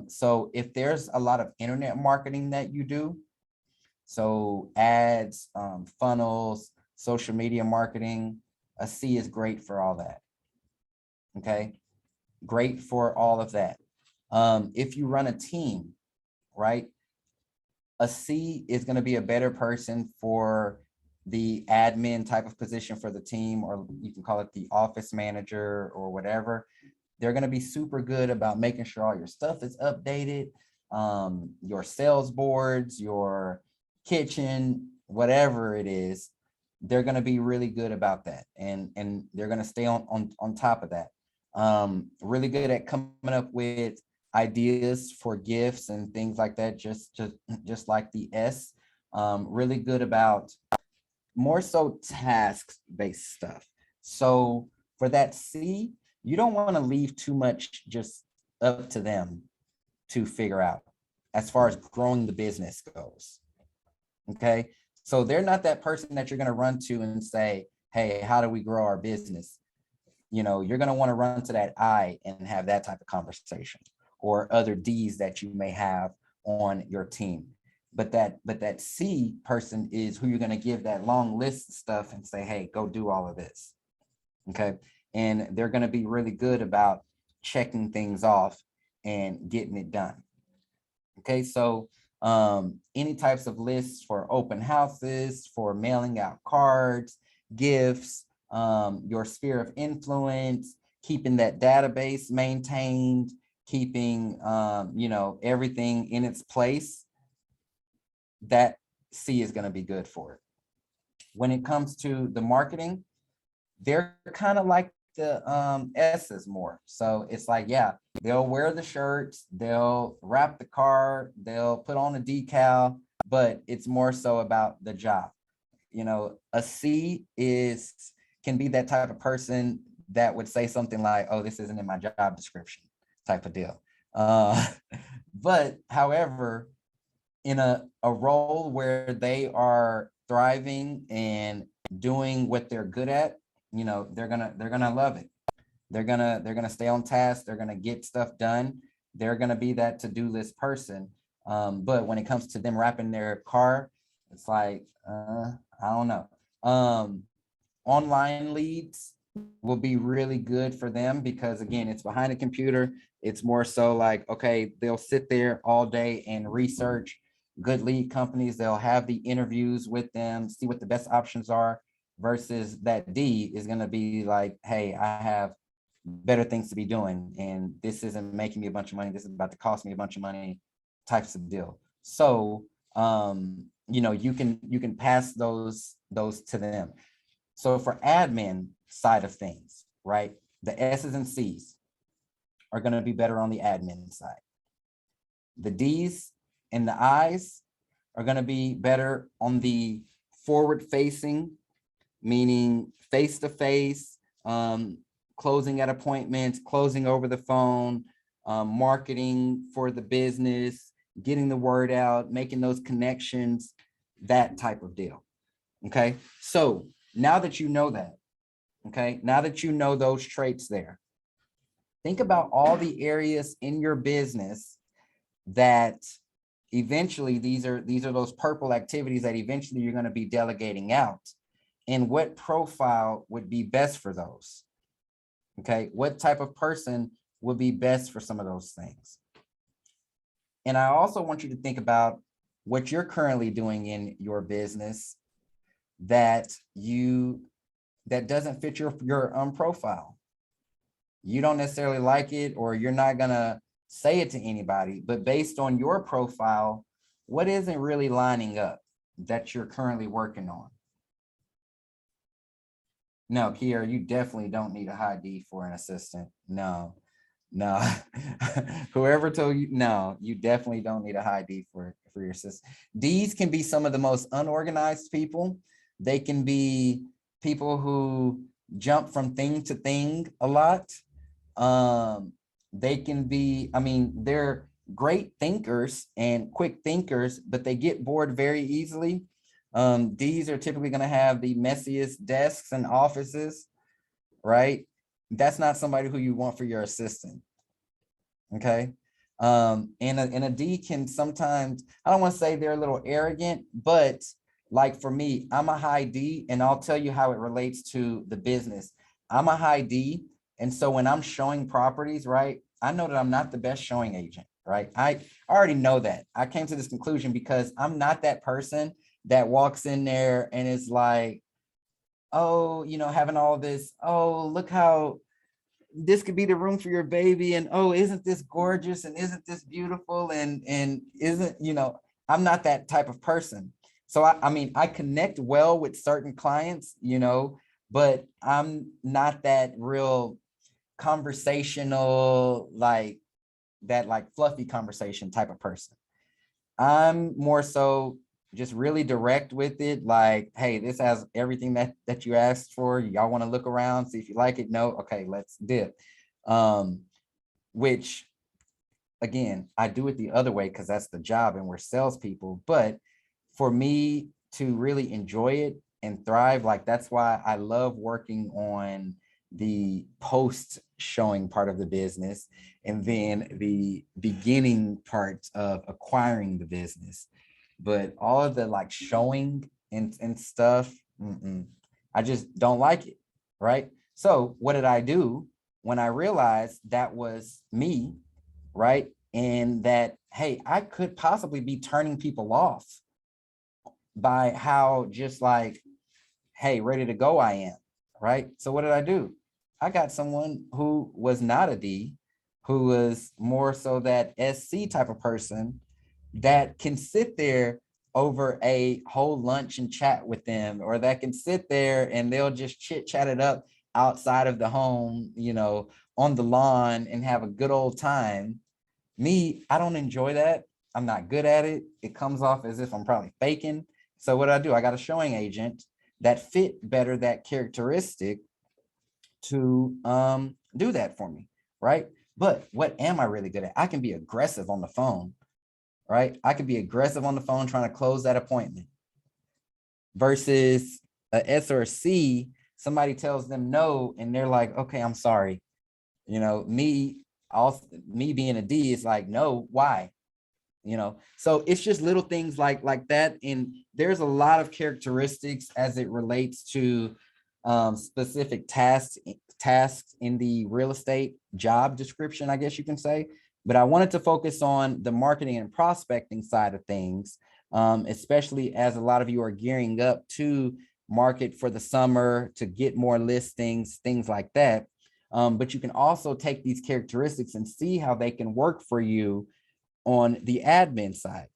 So if there's a lot of internet marketing that you do, so ads, funnels, social media marketing, a C is great for all that. Okay, great for all of that. If you run a team, right, a C is going to be a better person for the admin type of position for the team, or you can call it the office manager or whatever. They're going to be super good about making sure all your stuff is updated, your sales boards, your kitchen, whatever it is. They're going to be really good about that, and they're going to stay on top of that. Really good at coming up with ideas for gifts and things like that, just like the S. Really good about more so task-based stuff. So for that C, you don't want to leave too much just up to them to figure out as far as growing the business goes. Okay, so they're not that person that you're going to run to and say, hey, how do we grow our business? you know, you're going to want to run to that I and have that type of conversation, or other D's that you may have on your team. But that C person is who you're going to give that long list of stuff and say, hey, go do all of this. Okay. And they're going to be really good about checking things off and getting it done. Okay. So any types of lists for open houses, for mailing out cards, gifts, your sphere of influence, keeping that database maintained, keeping you know, everything in its place, that C is going to be good for it. When it comes to the marketing, they're kind of like the S's more. So it's like, yeah, they'll wear the shirts, they'll wrap the card, they'll put on a decal, but it's more so about the job. You know, a C can be that type of person that would say something like, oh, this isn't in my job description type of deal. But however, in a role where they are thriving and doing what they're good at, you know, they're gonna love it. They're gonna stay on task. They're gonna get stuff done. They're gonna be that to-do list person. But when it comes to them wrapping their car, it's like, I don't know. Online leads will be really good for them because, again, it's behind a computer. It's more so like, okay, they'll sit there all day and research good lead companies. They'll have the interviews with them, see what the best options are, versus that D is going to be like, hey, I have better things to be doing, and this isn't making me a bunch of money. This is about to cost me a bunch of money, types of deal. So, you know, you can pass those to them. So for admin side of things, right, the S's and C's are going to be better on the admin side. The D's and the I's are going to be better on the forward facing, meaning face-to-face, closing at appointments, closing over the phone, marketing for the business, getting the word out, making those connections, that type of deal. Okay. So now that you know that, okay, now that you know those traits there, think about all the areas in your business that eventually these are those purple activities that eventually you're going to be delegating out, and what profile would be best for those. Okay, what type of person would be best for some of those things. And I also want you to think about what you're currently doing in your business that doesn't fit your profile. You don't necessarily like it, or you're not gonna say it to anybody, but based on your profile, what isn't really lining up that you're currently working on? No, Kiera, you definitely don't need a high D for an assistant. No. Whoever told you, no, you definitely don't need a high D for your assistant. D's can be some of the most unorganized people. They can be people who jump from thing to thing a lot. They can be, I mean, they're great thinkers and quick thinkers, but they get bored very easily. D's are typically going to have the messiest desks and offices, right? That's not somebody who you want for your assistant. Okay. And a D can sometimes, I don't want to say they're a little arrogant, but like for me, I'm a high D, and I'll tell you how it relates to the business. I'm a high D. And so when I'm showing properties, right, I know that I'm not the best showing agent, right? I already know that. I came to this conclusion because I'm not that person that walks in there and is like, oh, you know, having all this, oh, look how this could be the room for your baby, and oh, isn't this gorgeous, and isn't this beautiful, and isn't, you know, I'm not that type of person. So I mean, I connect well with certain clients, you know, but I'm not that real conversational, like that, like fluffy conversation type of person. I'm more so just really direct with it. Like, hey, this has everything that you asked for. Y'all want to look around, see if you like it? No. Okay, let's dip. Which again, I do it the other way because that's the job and we're salespeople. But for me to really enjoy it and thrive, like that's why I love working on the post showing part of the business, and then the beginning part of acquiring the business. But all of the like showing and stuff, I just don't like it, right? So what did I do when I realized that was me, right? And that, hey, I could possibly be turning people off by how just like, hey, ready to go I am, right? So what did I do? I got someone who was not a D, who was more so that SC type of person that can sit there over a whole lunch and chat with them, or that can sit there and they'll just chit chat it up outside of the home, you know, on the lawn and have a good old time. Me, I don't enjoy that. I'm not good at it. It comes off as if I'm probably faking. So what I do, I got a showing agent that fit better that characteristic to do that for me, right? But what am I really good at? I can be aggressive on the phone, right? I could be aggressive on the phone trying to close that appointment versus a S or a C, somebody tells them no and they're like, okay, I'm sorry. You know, me being a D is like, no, why? You know, so it's just little things like that. And there's a lot of characteristics as it relates to specific tasks in the real estate job description, I guess you can say. But I wanted to focus on the marketing and prospecting side of things, especially as a lot of you are gearing up to market for the summer, to get more listings, things like that. But you can also take these characteristics and see how they can work for you on the admin side,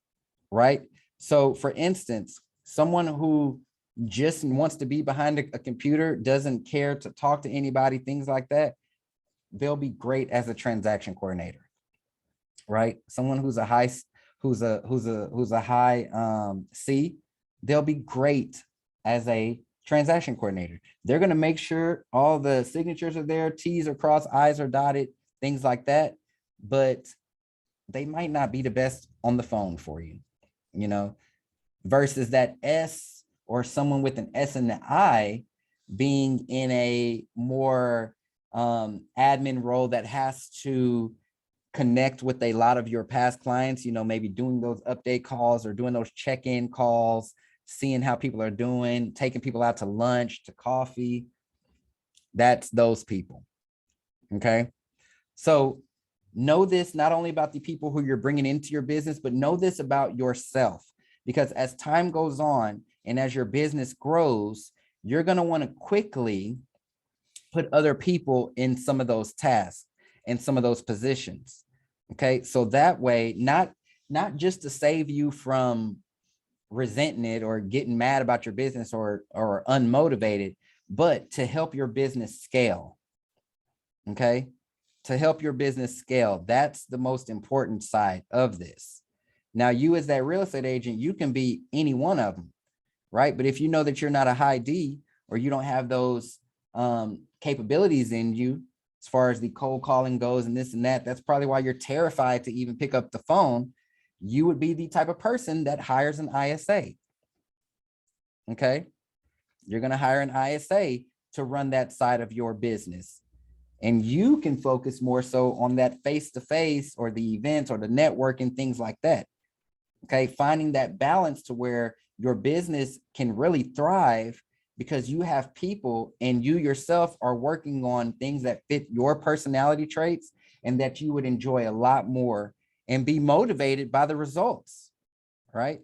right? So for instance, someone who just wants to be behind a computer, doesn't care to talk to anybody, things like that, they'll be great as a transaction coordinator, right? Someone who's a high C, they'll be great as a transaction coordinator. They're going to make sure all the signatures are there, T's are crossed, I's are dotted, things like that. But they might not be the best on the phone for you, you know, versus that S or someone with an S and an I being in a more admin role that has to connect with a lot of your past clients, you know, maybe doing those update calls or doing those check-in calls, seeing how people are doing, taking people out to lunch, to coffee. That's those people. Okay. So know this not only about the people who you're bringing into your business, but know this about yourself, because as time goes on and as your business grows, you're going to want to quickly put other people in some of those tasks and some of those positions. Okay. So that way, not just to save you from resenting it or getting mad about your business or unmotivated, but to help your business scale. Okay. To help your business scale. That's the most important side of this. Now, you as that real estate agent, you can be any one of them, right? But if you know that you're not a high D or you don't have those capabilities in you, as far as the cold calling goes and this and that, that's probably why you're terrified to even pick up the phone. You would be the type of person that hires an ISA. Okay. You're going to hire an ISA to run that side of your business. And you can focus more so on that face-to-face or the events or the networking, things like that. Okay, finding that balance to where your business can really thrive because you have people and you yourself are working on things that fit your personality traits and that you would enjoy a lot more and be motivated by the results, right?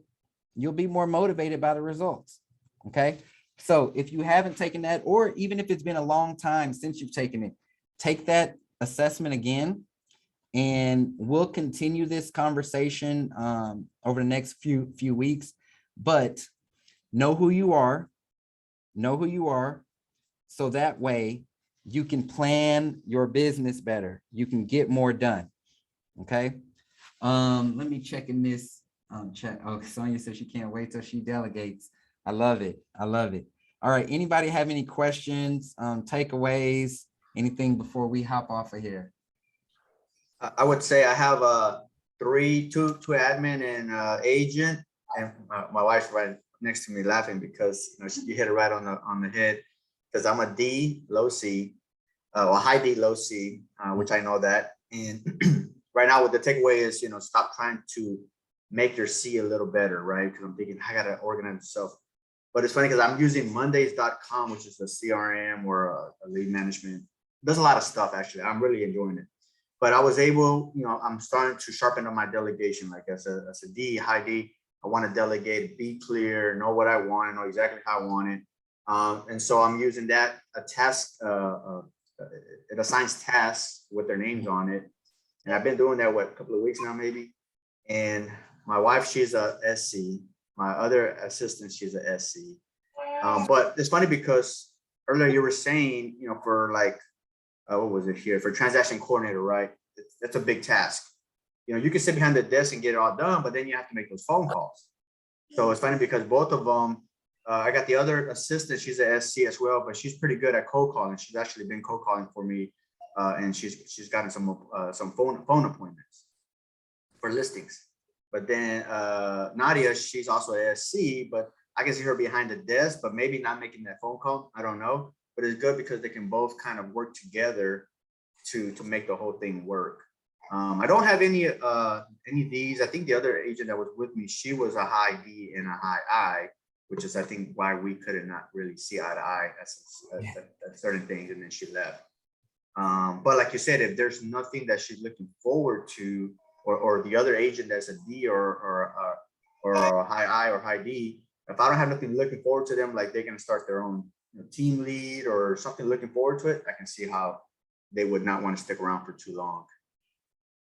You'll be more motivated by the results. Okay, so if you haven't taken that, or even if it's been a long time since you've taken it, take that assessment again, and we'll continue this conversation over the next few weeks. But know who you are, so that way you can plan your business better. You can get more done. Okay. Let me check in this chat. Oh, Sonia says she can't wait till she delegates. I love it. I love it. All right. Anybody have any questions, takeaways? Anything before we hop off of here? I would say I have two admin and agent, and my wife's right next to me laughing because you hit it right on the head. Because I'm a D, low C, or high D, low C, which I know that. And right now, what the takeaway is, stop trying to make your C a little better, right? Because I'm thinking I gotta organize myself. But it's funny because I'm using Mondays.com, which is a CRM or a lead management. Does a lot of stuff actually. I'm really enjoying it. But I was able, I'm starting to sharpen up my delegation. Like as a D, high D, I want to delegate, be clear, know what I want, know exactly how I want it. And so I'm using that, a task, it assigns tasks with their names on it. And I've been doing that, a couple of weeks now, maybe. And my wife, she's a SC. My other assistant, she's a SC. But it's funny because earlier you were saying, for like, what was it here? For transaction coordinator, right? That's a big task. You can sit behind the desk and get it all done, but then you have to make those phone calls. So it's funny because both of them, I got the other assistant, she's a SC as well, but she's pretty good at cold calling. She's actually been cold calling for me, and she's gotten some phone appointments for listings. But then Nadia, she's also a SC, but I can see her behind the desk, but maybe not making that phone call. I don't know, but it's good because they can both kind of work together to make the whole thing work. I don't have any of these. I think the other agent that was with me, she was a high D and a high I, which is I think why we couldn't not really see eye to eye at certain things, and then she left. But like you said, if there's nothing that she's looking forward to, or the other agent that's a D or a high I or high D, if I don't have nothing looking forward to them, like they're gonna start their own team lead or something looking forward to it, I can see how they would not want to stick around for too long.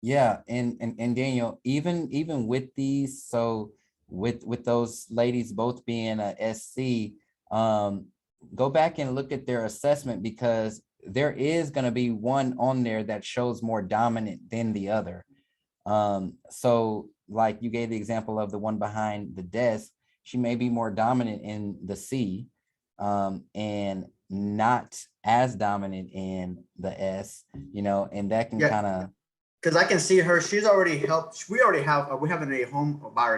Yeah, and Daniel, even with these, so with those ladies both being a SC, go back and look at their assessment, because there is going to be one on there that shows more dominant than the other. So like you gave the example of the one behind the desk, she may be more dominant in the C, and not as dominant in the S, and that can kind of, because I can see her, she's already helped. We already have, we're having a home buyer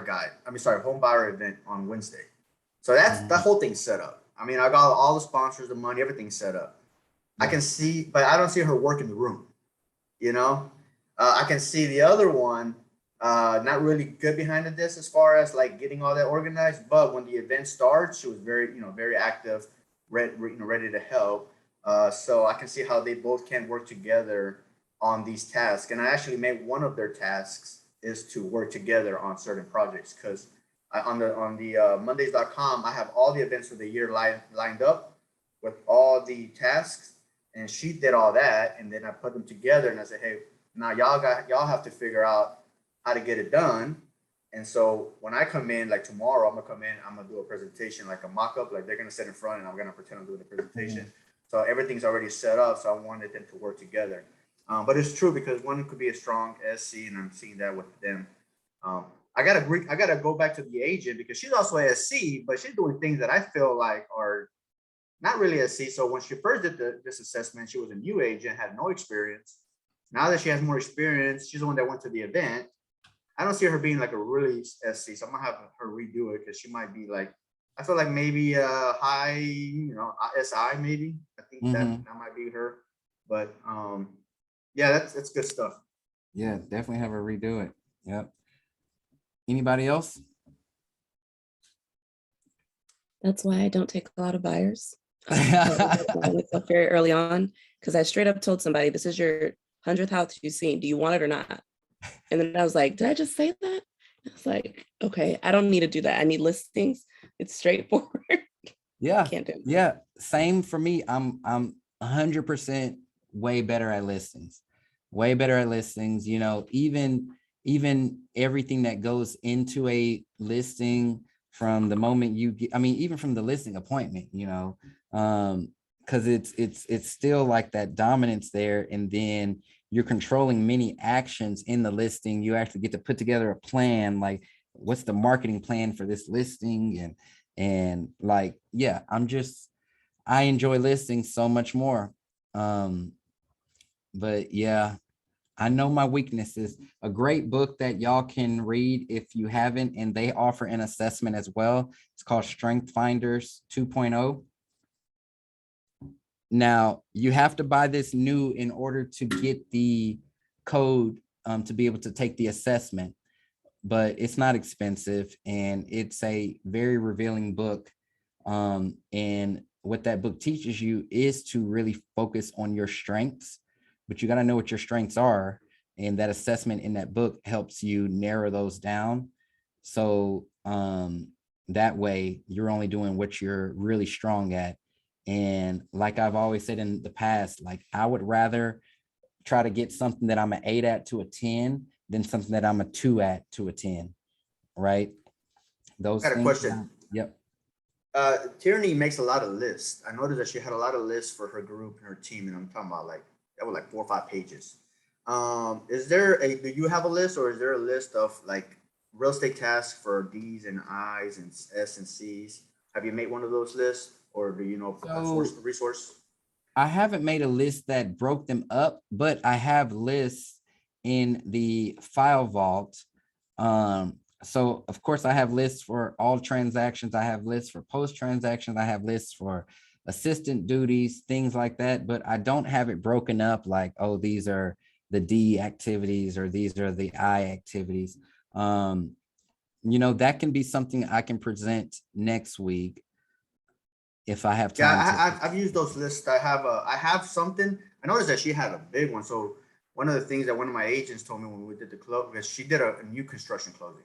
event on Wednesday. So that's the whole thing's set up. I mean, I got all the sponsors, the money, everything's set up. I can see, but I don't see her work in the room. I can see the other one, not really good behind the desk as far as like getting all that organized. But when the event starts, she was very, very active, ready to help. So I can see how they both can work together on these tasks. And I actually made one of their tasks is to work together on certain projects, because on the Mondays.com, I have all the events for the year lined up with all the tasks, and she did all that, and then I put them together and I said, hey, now y'all have to figure out how to get it done. And so when I come in, like tomorrow, I'm gonna do a presentation, like a mock-up, like they're gonna sit in front and I'm gonna pretend I'm doing the presentation. So everything's already set up, so I wanted them to work together. But it's true, because one could be a strong SC, and I'm seeing that with them. I gotta go back to the agent, because she's also a SC, but she's doing things that I feel like are not really a SC. So when she first did this assessment, she was a new agent, had no experience. Now that she has more experience, she's the one that went to the event. I don't see her being like a really SC, so I'm gonna have her redo it, because she might be like, I feel like maybe a high, SI maybe. I think that might be her, but yeah, that's good stuff. Yeah, definitely have her redo it. Yep. Anybody else? That's why I don't take a lot of buyers. Myself very early on, because I straight up told somebody, this is your 100th house you've seen. Do you want it or not? And then I was like, did I just say that? I was like, okay, I don't need to do that. I need listings. It's straightforward. Yeah. Can't do it. Yeah. Same for me. I'm 100% way better at listings. Way better at listings. Even everything that goes into a listing from the moment you get, even from the listing appointment, because it's still like that dominance there, and then you're controlling many actions in the listing. You actually get to put together a plan, like what's the marketing plan for this listing, and like, yeah, I enjoy listings so much more. But yeah, I know my weaknesses. A great book that y'all can read if you haven't, and they offer an assessment as well. It's called Strength Finders 2.0. Now you have to buy this new in order to get the code to be able to take the assessment, but it's not expensive and it's a very revealing book. And what that book teaches you is to really focus on your strengths, but you got to know what your strengths are. And that assessment in that book helps you narrow those down. So that way you're only doing what you're really strong at. And like I've always said in the past, like I would rather try to get something that I'm an 8 at to a 10 than something that I'm a 2 at to a 10, right? Those I got a things. question. Yep. Tierney makes a lot of lists. I noticed that she had a lot of lists for her group and her team, and I'm talking about like that was like 4 or 5 pages. Do you have a list, or is there a list of like real estate tasks for D's and I's and S and C's? Have you made one of those lists, or do you know a resource? I haven't made a list that broke them up, but I have lists in the file vault. So of course I have lists for all transactions. I have lists for post transactions. I have lists for assistant duties, things like that, but I don't have it broken up like, oh, these are the D activities or these are the I activities. That can be something I can present next week if I have time. Yeah, I've used those lists. I have something. I noticed that she had a big one. So one of the things that one of my agents told me when we did the close, because she did a new construction closing,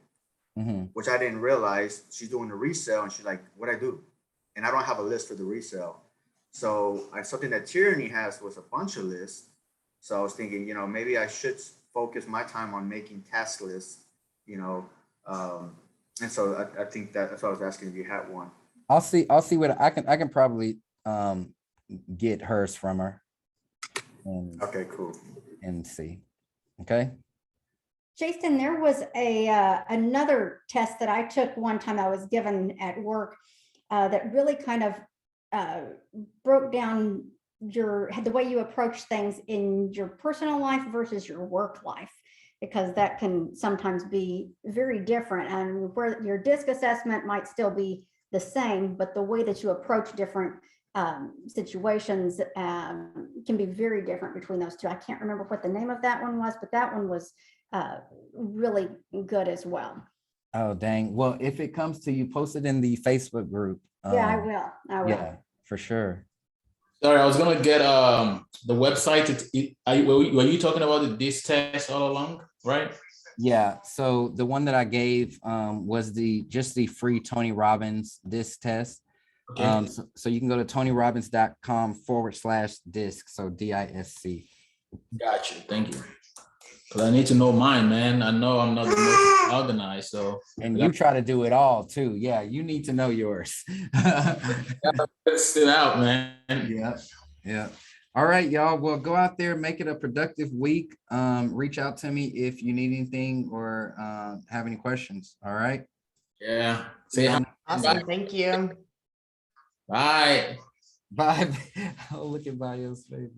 which I didn't realize. She's doing the resale, and she's like, "What I do?" And I don't have a list for the resale. So something that Tierney has was a bunch of lists. So I was thinking, maybe I should focus my time on making task lists, and so I think that's why I was asking if you had one. I'll see what I can probably get hers from her. Okay, cool. And see. Okay. Jason, there was another test that I took one time I was given at work that really kind of broke down the way you approach things in your personal life versus your work life, because that can sometimes be very different, and where your DISC assessment might still be the same, but the way that you approach different situations can be very different between those two. I can't remember what the name of that one was, but that one was really good as well. Oh, dang. Well, if it comes to you, post it in the Facebook group. Yeah, I will. Yeah, for sure. Sorry, I was gonna get the website. Were you talking about this test all along, right? Yeah. So the one that I gave was just the free Tony Robbins DISC test. Okay. So you can go to tonyrobbins.com/DISC. So DISC. Got you. Thank you. Because I need to know mine, man. I know I'm not the most organized, so. And you try to do it all too. Yeah, you need to know yours. Let's it out, man. Yeah. All right, y'all. Well, go out there, make it a productive week. Reach out to me if you need anything or have any questions. All right. Yeah. Say hi. Awesome. Bye. Thank you. Bye. Bye. Oh, look at Bio's baby.